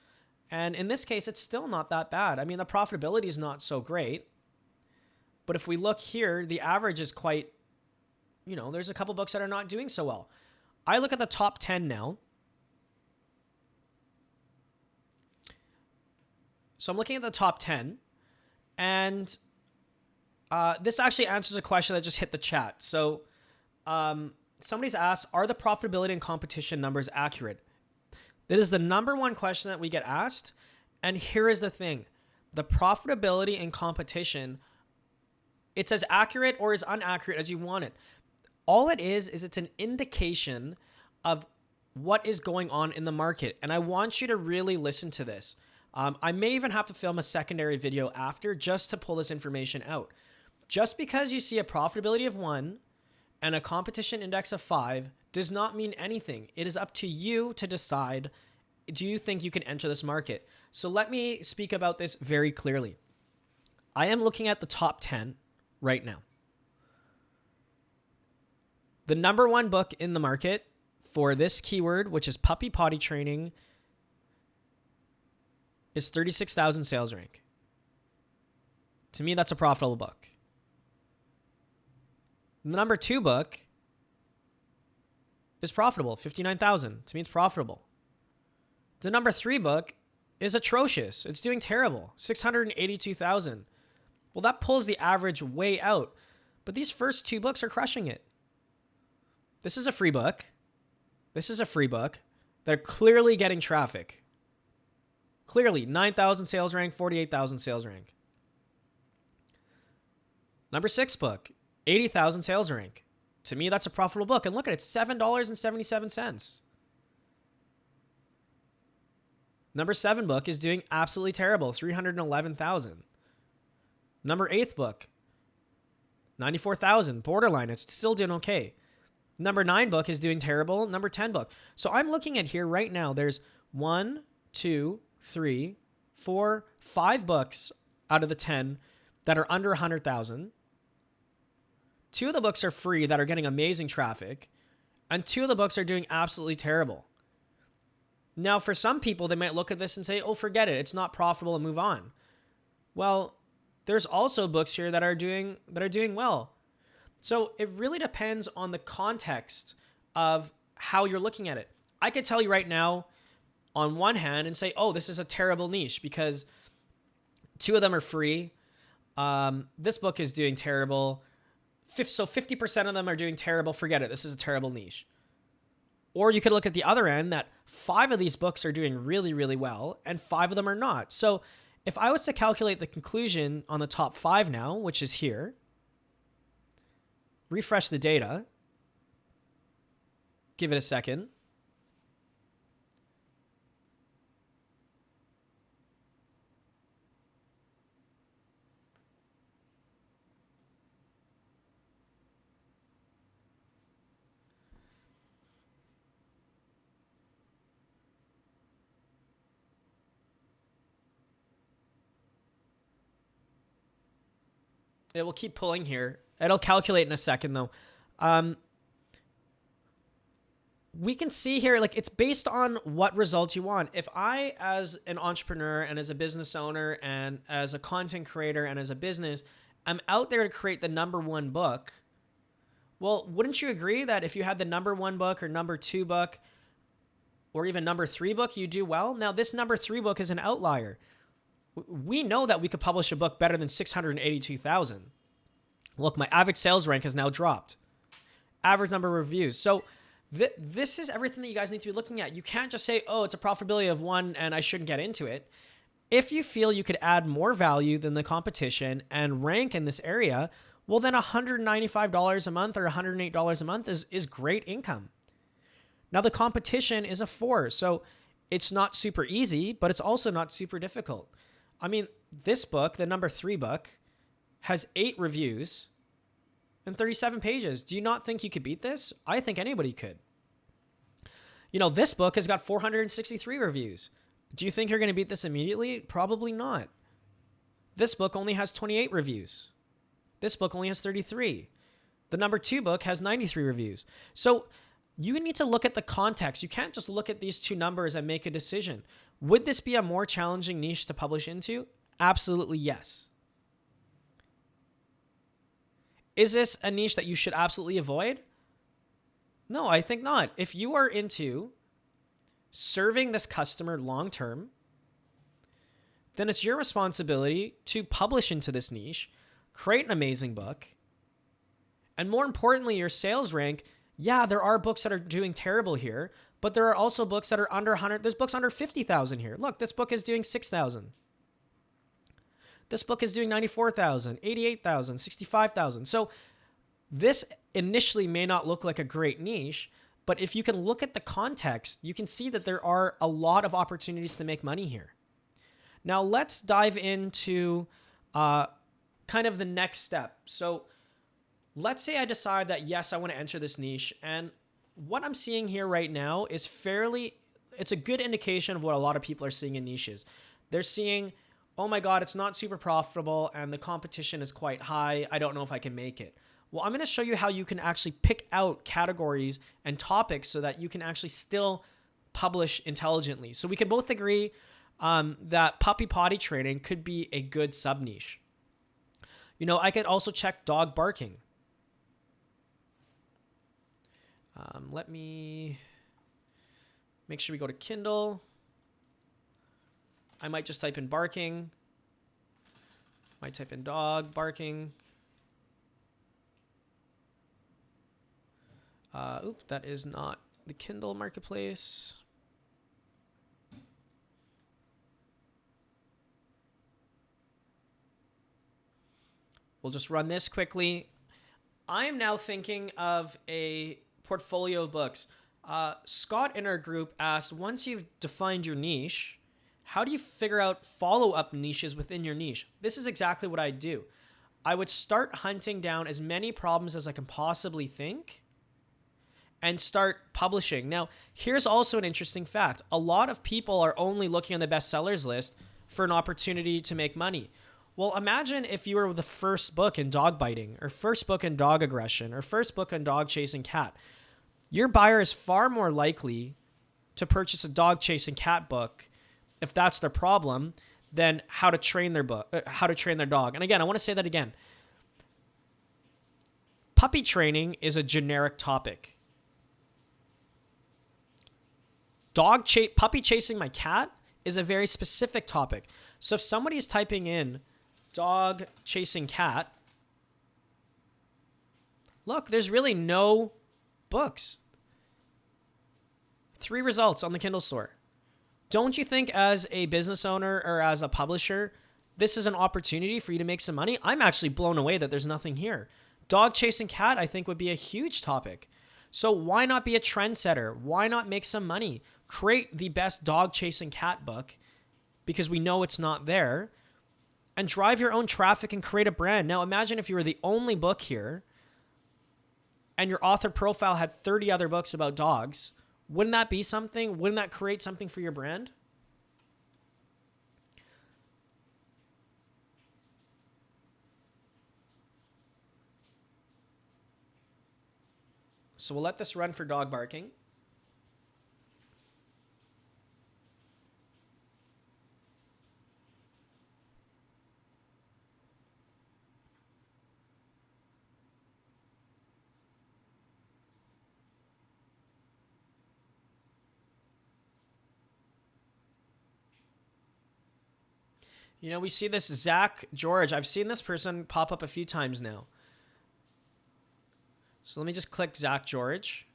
And in this case, it's still not that bad. I mean, the profitability is not so great. But if we look here, the average is quite, you know, there's a couple books that are not doing so well. I look at the top 10 now. So I'm looking at the top 10. And this actually answers a question that just hit the chat. So somebody's asked, are the profitability and competition numbers accurate? That is the number one question that we get asked. And here is the thing. The profitability and competition, it's as accurate or as inaccurate as you want it. All it is it's an indication of what is going on in the market. And I want you to really listen to this. I may even have to film a secondary video after just to pull this information out. Just because you see a profitability of 1 and a competition index of 5 does not mean anything. It is up to you to decide, do you think you can enter this market? So let me speak about this very clearly. I am looking at the top 10 right now. The number one book in the market for this keyword, which is puppy potty training, is 36,000 sales rank. To me, that's a profitable book. The number 2 book is profitable, 59,000. To me, it's profitable. The number 3 book is atrocious. It's doing terrible, 682,000. Well, that pulls the average way out. But these first 2 books are crushing it. This is a free book. This is a free book. They're clearly getting traffic. Clearly, 9,000 sales rank, 48,000 sales rank. Number 6 book, 80,000 sales rank. To me, that's a profitable book. And look at it, $7.77. Number 7 book is doing absolutely terrible, 311,000. Number 8 book, 94,000, borderline. It's still doing okay. Number 9 book is doing terrible. Number 10 book. So I'm looking at here right now. There's 1, 2, 3, 4, 5 books out of the 10 that are under 100,000. 2 of the books are free that are getting amazing traffic, and 2 of the books are doing absolutely terrible. Now, for some people, they might look at this and say, oh, forget it. It's not profitable and move on. Well, there's also books here that are doing well. So it really depends on the context of how you're looking at it. I could tell you right now on one hand and say, oh, this is a terrible niche because 2 of them are free. This book is doing terrible. So 50% of them are doing terrible. Forget it. This is a terrible niche. Or you could look at the other end that 5 of these books are doing really, really well and 5 of them are not. So if I was to calculate the conclusion on the top 5 now, which is here, refresh the data, give it a second. It will keep pulling here. It'll calculate in a second though. We can see here, like it's based on what results you want. If I, as an entrepreneur and as a business owner and as a content creator and as a business, I'm out there to create the number 1 book. Well, wouldn't you agree that if you had the number 1 book or number 2 book or even number 3 book, you do well? Now this number 3 book is an outlier. We know that we could publish a book better than 682,000. Look, my average sales rank has now dropped. Average number of reviews. So this is everything that you guys need to be looking at. You can't just say, oh, it's a profitability of 1 and I shouldn't get into it. If you feel you could add more value than the competition and rank in this area, well, then $195 a month or $108 a month is great income. Now, the competition is a 4, so it's not super easy, but it's also not super difficult. I mean, this book, the number 3 book, has 8 reviews and 37 pages. Do you not think you could beat this? I think anybody could. You know, this book has got 463 reviews. Do you think you're going to beat this immediately? Probably not. This book only has 28 reviews. This book only has 33. The number 2 book has 93 reviews. So you need to look at the context. You can't just look at these 2 numbers and make a decision. Would this be a more challenging niche to publish into? Absolutely yes. Is this a niche that you should absolutely avoid? No, I think not. If you are into serving this customer long term, then it's your responsibility to publish into this niche, create an amazing book, and more importantly, your sales rank. Yeah, there are books that are doing terrible here, but there are also books that are under 100. There's books under 50,000 here. Look, this book is doing 6,000. This book is doing 94,000, 88,000, 65,000. So this initially may not look like a great niche, but if you can look at the context, you can see that there are a lot of opportunities to make money here. Now let's dive into kind of the next step. So let's say I decide that, yes, I want to enter this niche. And what I'm seeing here right now is it's a good indication of what a lot of people are seeing in niches. They're seeing, oh my God, it's not super profitable and the competition is quite high. I don't know if I can make it. Well, I'm going to show you how you can actually pick out categories and topics so that you can actually still publish intelligently. So we can both agree that puppy potty training could be a good sub niche. You know, I could also check dog barking. Let me make sure we go to Kindle. I might just type in barking. Might type in dog barking. That is not the Kindle marketplace. We'll just run this quickly. I am now thinking of a portfolio of books. Scott in our group asked, once you've defined your niche, how do you figure out follow-up niches within your niche? This is exactly what I do. I would start hunting down as many problems as I can possibly think and start publishing. Now, here's also an interesting fact. A lot of people are only looking on the bestsellers list for an opportunity to make money. Well, imagine if you were the first book in dog biting, or first book in dog aggression, or first book in dog chasing cat. Your buyer is far more likely to purchase a dog chasing cat book if that's their problem than how to train their dog. And again, I want to say that again. Puppy training is a generic topic. Puppy chasing my cat is a very specific topic. So if somebody is typing in dog chasing cat, look, there's really no books. 3 results on the Kindle store. Don't you think as a business owner or as a publisher, this is an opportunity for you to make some money? I'm actually blown away that there's nothing here. Dog chasing cat, I think, would be a huge topic. So why not be a trendsetter? Why not make some money? Create the best dog chasing cat book because we know it's not there, and drive your own traffic and create a brand. Now imagine if you were the only book here and your author profile had 30 other books about dogs. Wouldn't that be something? Wouldn't that create something for your brand? So we'll let this run for dog barking. You know, we see this Zach George. I've seen this person pop up a few times now. So let me just click Zach George.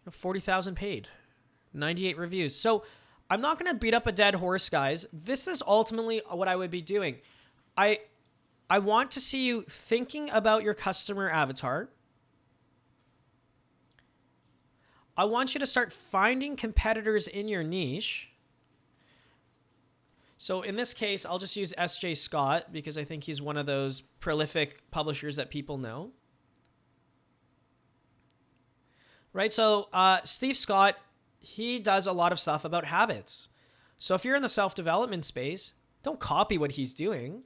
You know, 40,000 paid, 98 reviews. So I'm not going to beat up a dead horse, guys. This is ultimately what I would be doing. I want to see you thinking about your customer avatar. I want you to start finding competitors in your niche. So in this case, I'll just use S.J. Scott because I think he's one of those prolific publishers that people know. Right? So Steve Scott, he does a lot of stuff about habits. So if you're in the self-development space, don't copy what he's doing,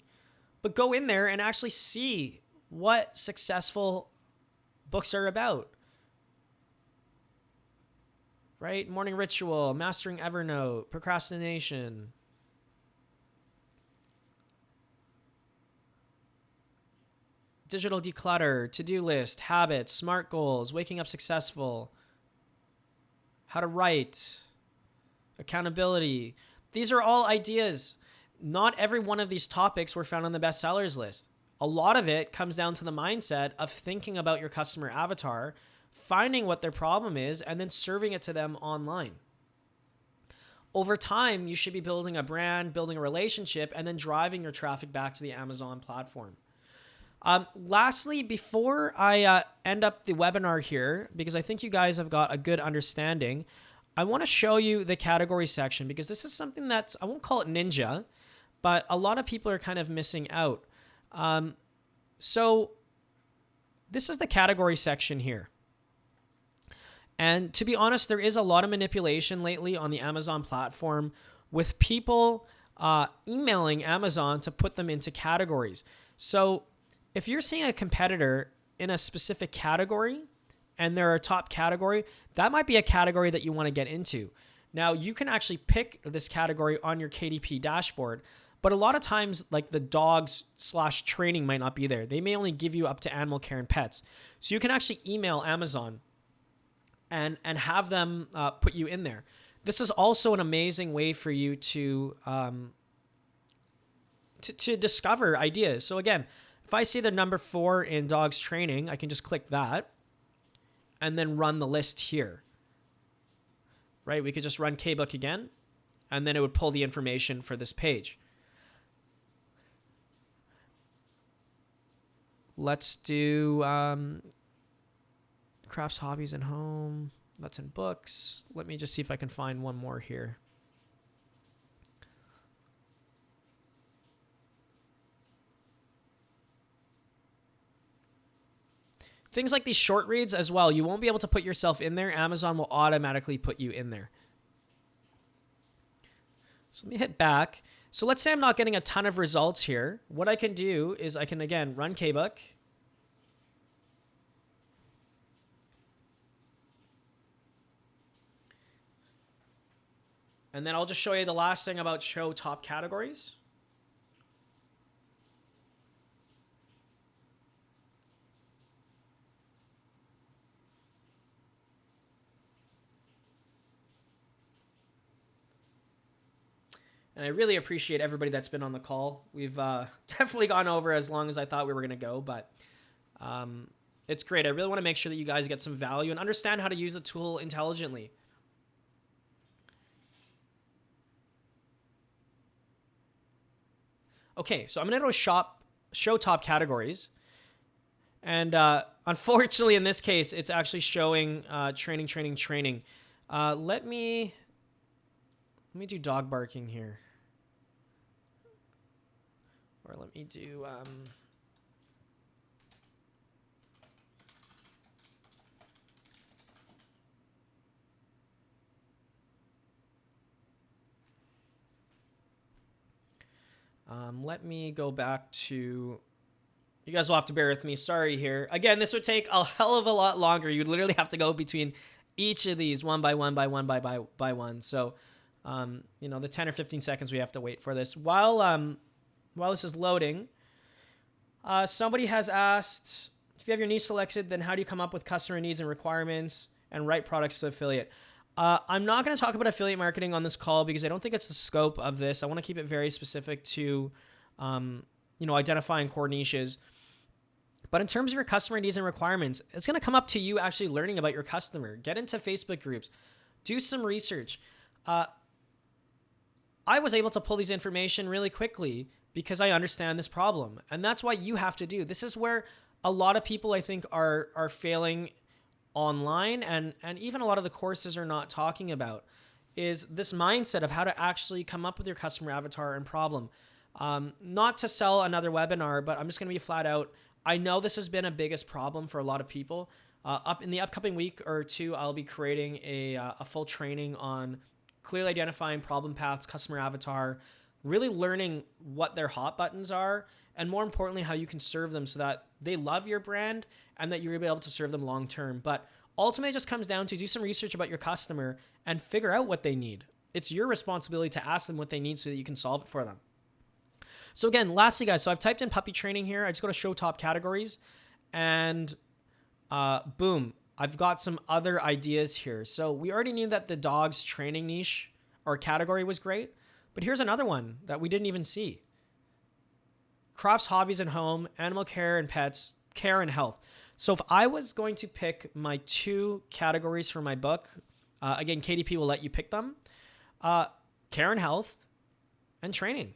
but go in there and actually see what successful books are about. Right? Morning Ritual, Mastering Evernote, Procrastination. Digital Declutter, To-Do List, Habits, Smart Goals, Waking Up Successful, How to Write, Accountability. These are all ideas. Not every one of these topics were found on the bestsellers list. A lot of it comes down to the mindset of thinking about your customer avatar, finding what their problem is, and then serving it to them online. Over time, you should be building a brand, building a relationship, and then driving your traffic back to the Amazon platform. Lastly, before I end up the webinar here, because I think you guys have got a good understanding, I want to show you the category section because this is something that's, I won't call it ninja, but a lot of people are kind of missing out. So this is the category section here. And to be honest, there is a lot of manipulation lately on the Amazon platform with people emailing Amazon to put them into categories. So if you're seeing a competitor in a specific category and they're a top category, that might be a category that you want to get into. Now, you can actually pick this category on your KDP dashboard, but a lot of times, like the dogs/training might not be there. They may only give you up to animal care and pets. So you can actually email Amazon and have them put you in there. This is also an amazing way for you to discover ideas. So again, if I see the number 4 in dogs training, I can just click that and then run the list here. Right? We could just run KBook again, and then it would pull the information for this page. Let's do crafts, hobbies, and home. That's in books. Let me just see if I can find one more here. Things like these short reads as well, you won't be able to put yourself in there. Amazon will automatically put you in there. So let me hit back. So let's say I'm not getting a ton of results here. What I can do is I can, again, run KBook. And then I'll just show you the last thing about show top categories. And I really appreciate everybody that's been on the call. We've definitely gone over as long as I thought we were going to go, but it's great. I really want to make sure that you guys get some value and understand how to use the tool intelligently. Okay, so I'm going to go show top categories. And unfortunately, in this case, it's actually showing training. Let me do dog barking here. Or let me do... let me go back to... You guys will have to bear with me. Sorry here. Again, this would take a hell of a lot longer. You'd literally have to go between each of these one by one. So, the 10 or 15 seconds we have to wait for this. While this is loading, somebody has asked, if you have your niche selected, then how do you come up with customer needs and requirements and write products to affiliate? I'm not going to talk about affiliate marketing on this call because I don't think it's the scope of this. I want to keep it very specific to, identifying core niches. But in terms of your customer needs and requirements, it's going to come up to you actually learning about your customer. Get into Facebook groups. Do some research. I was able to pull these information really quickly because I understand this problem. And that's what you have to do. This is where a lot of people, I think, are failing online, and even a lot of the courses are not talking about, is this mindset of how to actually come up with your customer avatar and problem. Not to sell another webinar, but I'm just going to be flat out. I know this has been a biggest problem for a lot of people. Up in the upcoming week or two, I'll be creating a full training on clearly identifying problem paths, customer avatar, really learning what their hot buttons are, and more importantly, how you can serve them so that they love your brand and that you're going to be able to serve them long term. But ultimately, it just comes down to do some research about your customer and figure out what they need. It's your responsibility to ask them what they need so that you can solve it for them. So again, lastly, guys, so I've typed in puppy training here. I just go to show top categories, and boom, I've got some other ideas here. So we already knew that the dogs training niche or category was great, but here's another one that we didn't even see. Crafts, hobbies, and home, animal care and pets, care and health. So if I was going to pick my 2 categories for my book, again, KDP will let you pick them, care and health and training.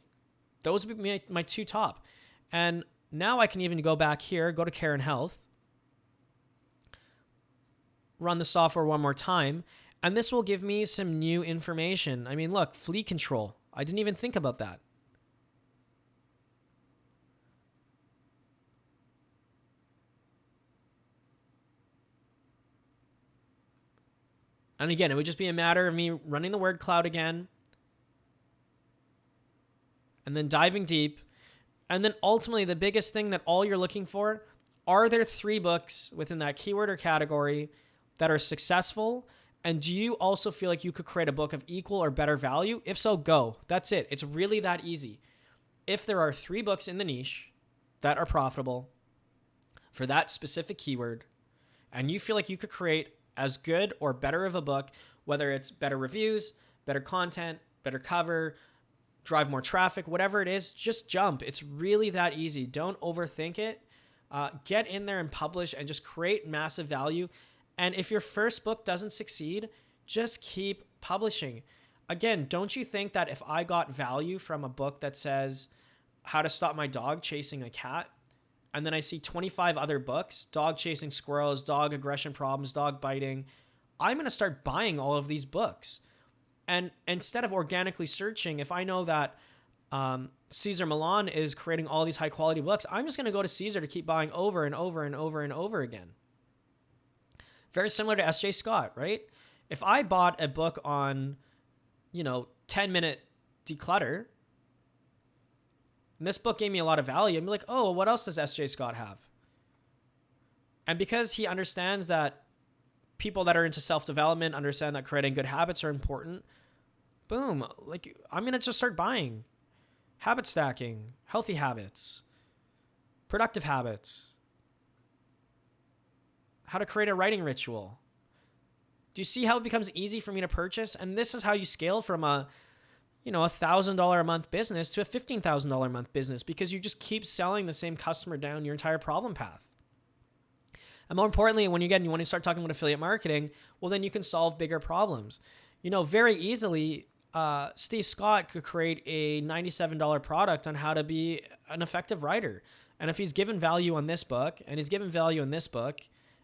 Those would be my 2 top. And now I can even go back here, go to care and health, run the software one more time, and this will give me some new information. I mean, look, flea control. I didn't even think about that. And again, it would just be a matter of me running the word cloud again, and then diving deep. And then ultimately, the biggest thing that all you're looking for, are there 3 books within that keyword or category that are successful? And do you also feel like you could create a book of equal or better value? If so, go. That's it. It's really that easy. If there are 3 books in the niche that are profitable for that specific keyword, and you feel like you could create as good or better of a book whether it's better reviews, better content, better cover, drive more traffic, whatever it is, just jump. It's really that easy. Don't overthink it. Get in there and publish and just create massive value. And if your first book doesn't succeed, just keep publishing. Again, don't you think that if I got value from a book that says how to stop my dog chasing a cat, and then I see 25 other books, dog chasing squirrels, dog aggression problems, dog biting, I'm going to start buying all of these books. And instead of organically searching, if I know that Caesar Milan is creating all these high quality books, I'm just going to go to Caesar to keep buying over and over and over and over again. Very similar to S.J. Scott, right? If I bought a book on, 10-minute declutter, and this book gave me a lot of value, I'm like, oh, what else does S.J. Scott have? And because he understands that people that are into self-development understand that creating good habits are important, boom, like I'm going to just start buying. Habit stacking, healthy habits, productive habits, how to create a writing ritual. Do you see how it becomes easy for me to purchase? And this is how you scale from a $1,000 a month business to a $15,000 a month business, because you just keep selling the same customer down your entire problem path. And more importantly, when you start talking about affiliate marketing, well, then you can solve bigger problems. Very easily, Steve Scott could create a $97 product on how to be an effective writer. And if he's given value on this book, and he's given value on this book,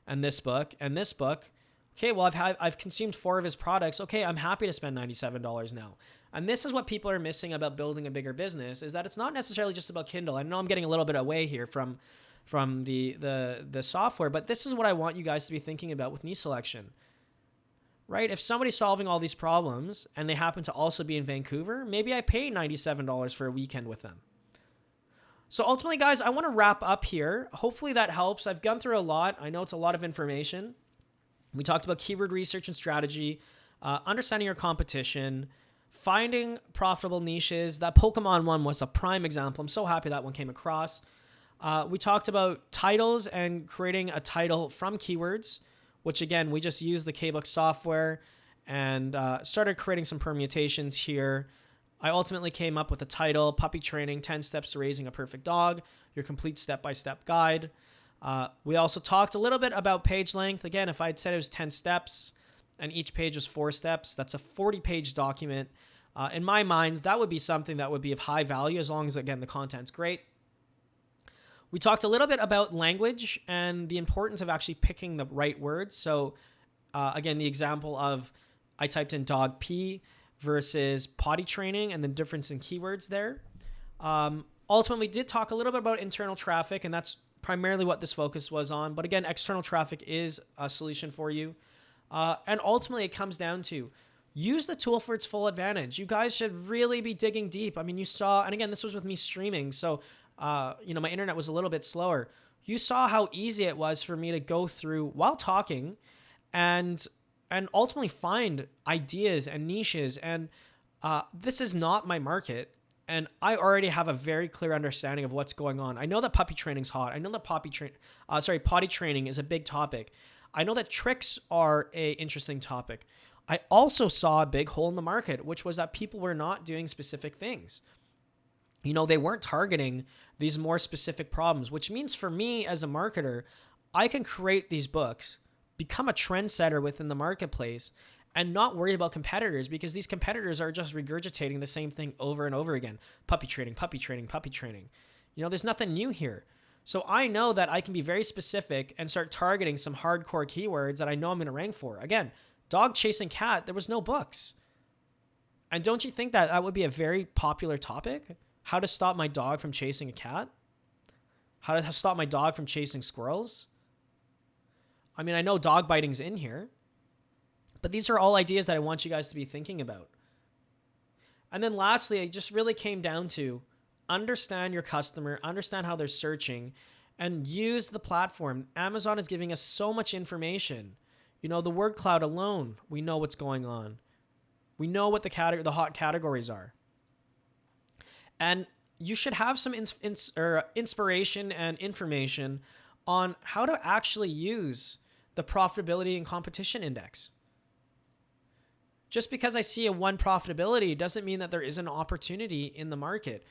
and this book, and this book, okay, well, I've consumed 4 of his products. Okay, I'm happy to spend $97 now. And this is what people are missing about building a bigger business, is that it's not necessarily just about Kindle. I know I'm getting a little bit away here from the software, but this is what I want you guys to be thinking about with niche selection, right? If somebody's solving all these problems and they happen to also be in Vancouver, maybe I pay $97 for a weekend with them. So ultimately, guys, I want to wrap up here. Hopefully that helps. I've gone through a lot. I know it's a lot of information. We talked about keyword research and strategy, understanding your competition, finding profitable niches. That Pokemon one was a prime example. I'm so happy that one came across. We talked about titles and creating a title from keywords, which again, we just used the KBook software and started creating some permutations here. I ultimately came up with a title, Puppy Training, 10 Steps to Raising a Perfect Dog, your complete step-by-step guide. We also talked a little bit about page length. Again, if I'd said it was 10 steps and each page was 4 steps, that's a 40-page document. In my mind, that would be something that would be of high value, as long as, again, the content's great. We talked a little bit about language and the importance of actually picking the right words. So again, the example of I typed in dog pee versus potty training and the difference in keywords there. Ultimately, we did talk a little bit about internal traffic, and that's primarily what this focus was on. But again, external traffic is a solution for you. And ultimately, it comes down to use the tool for its full advantage. You guys should really be digging deep. I mean, you saw, and again, this was with me streaming, so my internet was a little bit slower. You saw how easy it was for me to go through while talking and ultimately find ideas and niches. And this is not my market. And I already have a very clear understanding of what's going on. I know that puppy training's hot. I know that potty training is a big topic. I know that tricks are a interesting topic. I also saw a big hole in the market, which was that people were not doing specific things. They weren't targeting these more specific problems, which means for me as a marketer, I can create these books, become a trendsetter within the marketplace, and not worry about competitors, because these competitors are just regurgitating the same thing over and over again. Puppy training, puppy training, puppy training. There's nothing new here. So I know that I can be very specific and start targeting some hardcore keywords that I know I'm going to rank for. Again, dog chasing cat, there was no books. And don't you think that would be a very popular topic? How to stop my dog from chasing a cat? How to stop my dog from chasing squirrels? I mean, I know dog biting's in here, but these are all ideas that I want you guys to be thinking about. And then lastly, it just really came down to understand your customer, understand how they're searching, and use the platform. Amazon is giving us so much information. The word cloud alone, we know what's going on. We know what the hot categories are. And you should have some inspiration and information on how to actually use the profitability and competition index. Just because I see a one profitability doesn't mean that there isn't an opportunity in the market.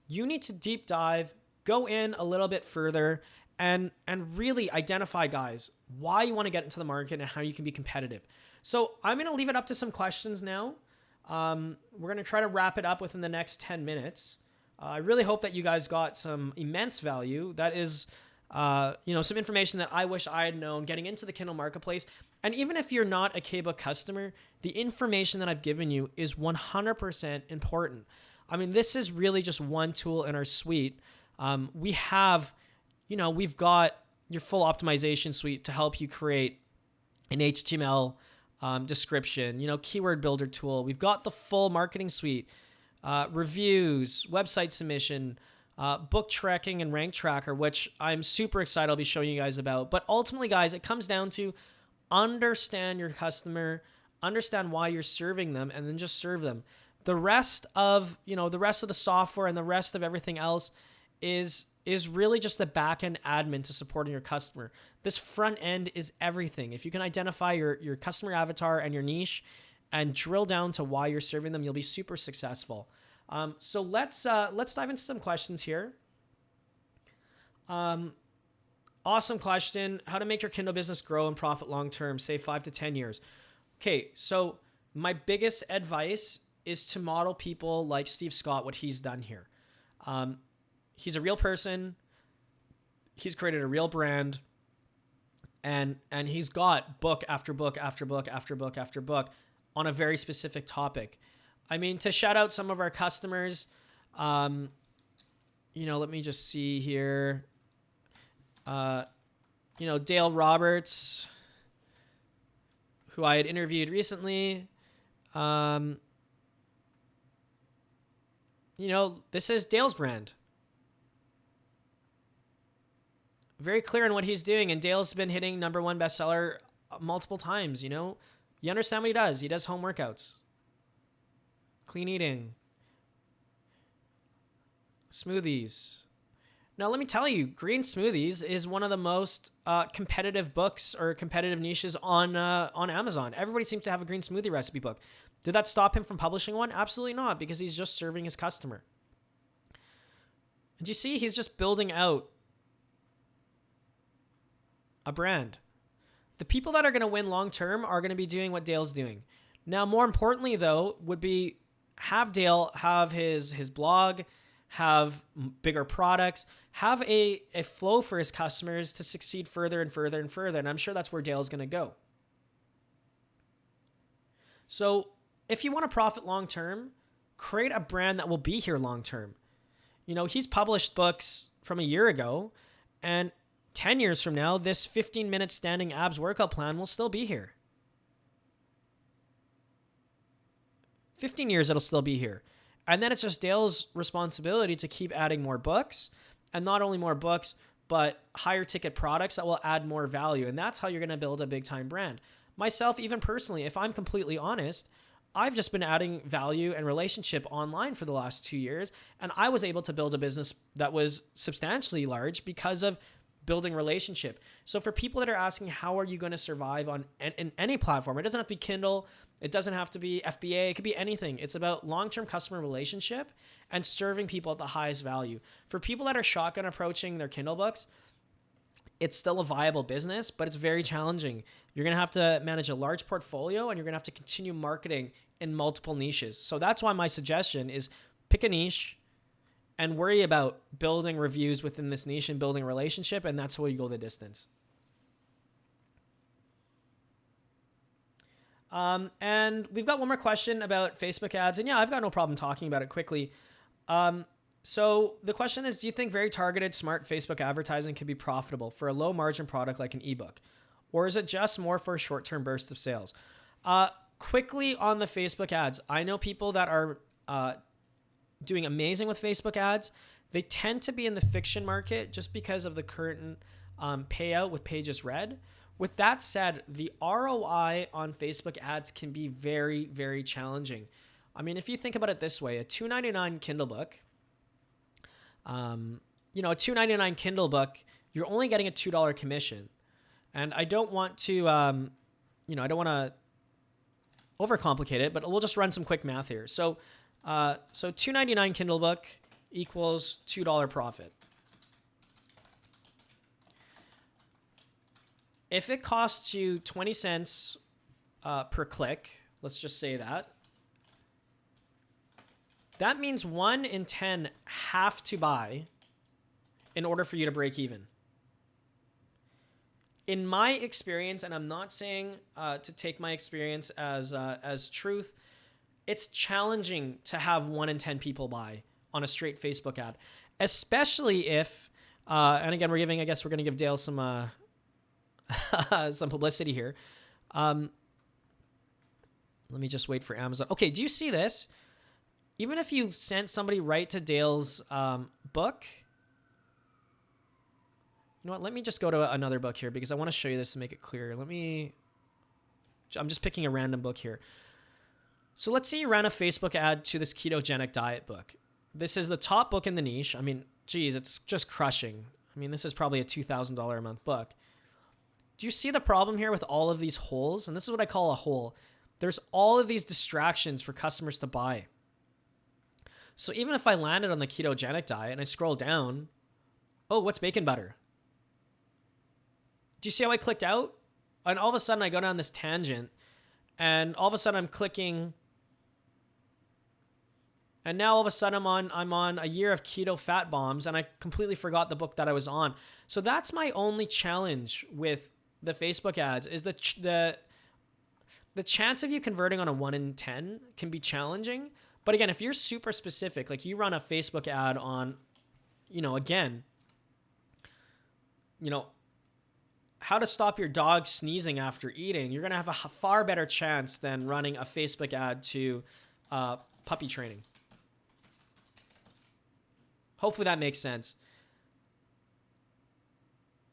You need to deep dive, go in a little bit further, and really identify, guys, why you want to get into the market and how you can be competitive. So I'm going to leave it up to some questions now. We're going to try to wrap it up within the next 10 minutes. I really hope that you guys got some immense value. That is, some information that I wish I had known getting into the Kindle marketplace. And even if you're not a KBook customer, the information that I've given you is 100% important. I mean, this is really just one tool in our suite. We've got your full optimization suite to help you create an HTML description, keyword builder tool. We've got the full marketing suite, reviews, website submission, book tracking and rank tracker, which I'm super excited I'll be showing you guys about. But ultimately, guys, it comes down to understand your customer, understand why you're serving them, and then just serve them. The rest of the software and the rest of everything else is really just the back-end admin to supporting your customer. This front end is everything. If you can identify your customer avatar and your niche and drill down to why you're serving them, you'll be super successful. So let's dive into some questions here. Awesome question. How to make your Kindle business grow and profit long-term, say 5 to 10 years. Okay, so my biggest advice is to model people like Steve Scott, what he's done here. He's a real person. He's created a real brand. And he's got book after book after book after book after book on a very specific topic. I mean, to shout out some of our customers, let me just see here. Dale Roberts, who I had interviewed recently. This is Dale's brand. Very clear on what he's doing, and Dale's been hitting #1 bestseller multiple times. You understand what he does. He does home workouts, clean eating, smoothies. Now, let me tell you, green smoothies is one of the most competitive books or competitive niches on Amazon. Everybody seems to have a green smoothie recipe book. Did that stop him from publishing one? Absolutely not, because he's just serving his customer. And you see, he's just building out a brand. The people that are going to win long-term are going to be doing what Dale's doing. Now, more importantly, though, would be have Dale have his blog, have bigger products, have a flow for his customers to succeed further and further and further. And I'm sure that's where Dale's going to go. So if you want to profit long-term, create a brand that will be here long-term. He's published books from a year ago, and 10 years from now, this 15-minute standing abs workout plan will still be here. 15 years, it'll still be here. And then it's just Dale's responsibility to keep adding more books, and not only more books, but higher ticket products that will add more value. And that's how you're going to build a big time brand. Myself, even personally, if I'm completely honest, I've just been adding value and relationship online for the last 2 years. And I was able to build a business that was substantially large because of building relationship. So for people that are asking, how are you going to survive on in any platform? It doesn't have to be Kindle. It doesn't have to be FBA. It could be anything. It's about long-term customer relationship and serving people at the highest value. For people that are shotgun approaching their Kindle books, it's still a viable business, but it's very challenging. You're going to have to manage a large portfolio, and you're going to have to continue marketing in multiple niches. So that's why my suggestion is pick a niche and worry about building reviews within this niche and building a relationship, and that's how you go the distance. And we've got one more question about Facebook ads, and yeah, I've got no problem talking about it quickly. So the question is, do you think very targeted, smart Facebook advertising can be profitable for a low margin product like an ebook? Or is it just more for a short-term burst of sales? Quickly on the Facebook ads, I know people that are doing amazing with Facebook ads. They tend to be in the fiction market just because of the current payout with pages read. With that said, the ROI on Facebook ads can be very, very challenging. I mean, if you think about it this way, a $2.99 Kindle book, a $2.99 Kindle book, you're only getting a $2 commission. And I don't want to, overcomplicate it, but we'll just run some quick math here. So $2.99 Kindle book equals $2 profit. If it costs you 20 cents per click, let's just say that, that means 1 in 10 have to buy in order for you to break even. In my experience, and I'm not saying to take my experience as truth, it's challenging to have 1 in 10 people buy on a straight Facebook ad, especially if, and again, we're going to give Dale some some publicity here. Let me just wait for Amazon. Okay, do you see this? Even if you sent somebody right to Dale's book, you know what? Let me just go to another book here because I want to show you this to make it clear. I'm just picking a random book here. So let's say you ran a Facebook ad to this ketogenic diet book. This is the top book in the niche. I mean, geez, it's just crushing. I mean, this is probably a $2,000 a month book. Do you see the problem here with all of these holes? And this is what I call a hole. There's all of these distractions for customers to buy. So even if I landed on the ketogenic diet and I scroll down, oh, what's bacon butter? Do you see how I clicked out? And all of a sudden I go down this tangent and all of a sudden I'm clicking. And now all of a sudden I'm on a year of keto fat bombs and I completely forgot the book that I was on. So that's my only challenge with the Facebook ads is the chance of you converting on a 1 in 10 can be challenging. But again, if you're super specific, like you run a Facebook ad on, how to stop your dog sneezing after eating, you're going to have a far better chance than running a Facebook ad to puppy training. Hopefully that makes sense.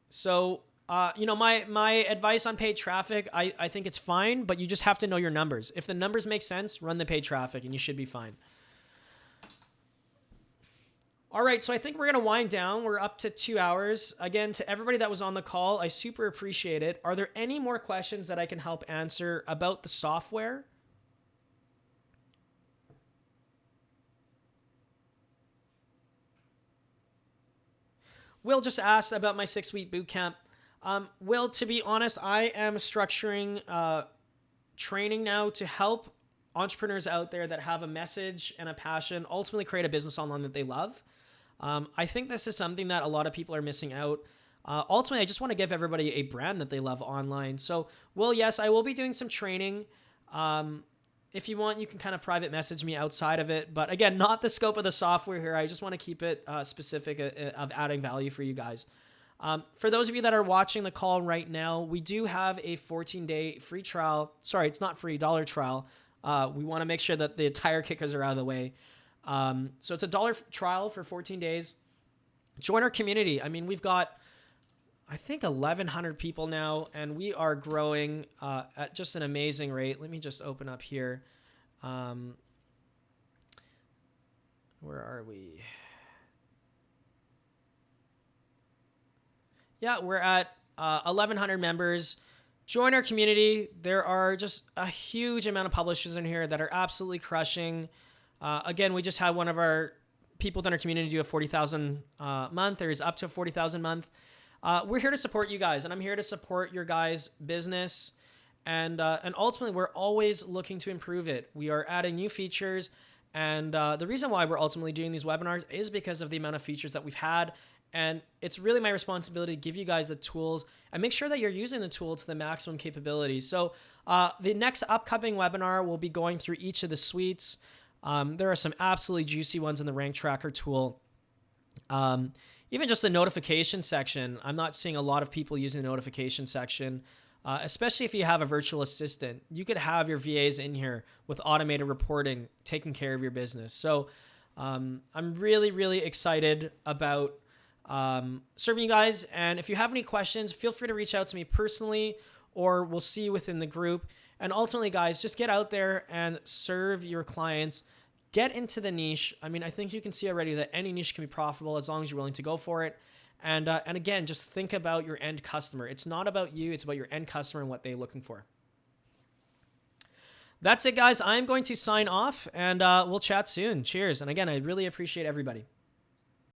So, my advice on paid traffic, I think it's fine, but you just have to know your numbers. If the numbers make sense, run the paid traffic and you should be fine. All right, so I think we're going to wind down. We're up to 2 hours. Again, to everybody that was on the call, I super appreciate it. Are there any more questions that I can help answer about the software? Will just asked about my 6-week boot camp. Will, to be honest, I am structuring training now to help entrepreneurs out there that have a message and a passion ultimately create a business online that they love. I think this is something that a lot of people are missing out. Ultimately, I just want to give everybody a brand that they love online. So, Will, yes, I will be doing some training. If you want, you can kind of private message me outside of it. But again, not the scope of the software here. I just want to keep it specific of adding value for you guys. For those of you that are watching the call right now, we do have a 14-day free trial. Sorry, it's not free, $1 trial. We want to make sure that the tire kickers are out of the way. So it's a $1 trial for 14 days. Join our community. I mean, we've got, I think, 1,100 people now, and we are growing at just an amazing rate. Let me just open up here. Where are we? Yeah, we're at 1,100 members. Join our community. There are just a huge amount of publishers in here that are absolutely crushing. Again, we just had one of our people in our community do a 40,000 month. There's up to 40,000 month. We're here to support you guys, and I'm here to support your guys' business. And ultimately, we're always looking to improve it. We are adding new features. And the reason why we're ultimately doing these webinars is because of the amount of features that we've had. And it's really my responsibility to give you guys the tools and make sure that you're using the tool to the maximum capabilities. So the next upcoming webinar will be going through each of the suites. There are some absolutely juicy ones in the Rank Tracker tool. Even just the notification section, I'm not seeing a lot of people using the notification section, especially if you have a virtual assistant. You could have your VAs in here with automated reporting, taking care of your business. So I'm really, really excited about serving you guys. And if you have any questions, feel free to reach out to me personally, or we'll see you within the group. And ultimately, guys, just get out there and serve your clients. Get into the niche. I mean, I think you can see already that any niche can be profitable as long as you're willing to go for it. And again, just think about your end customer. It's not about you. It's about your end customer and what they're looking for. That's it, guys. I'm going to sign off, and we'll chat soon. Cheers. And again, I really appreciate everybody.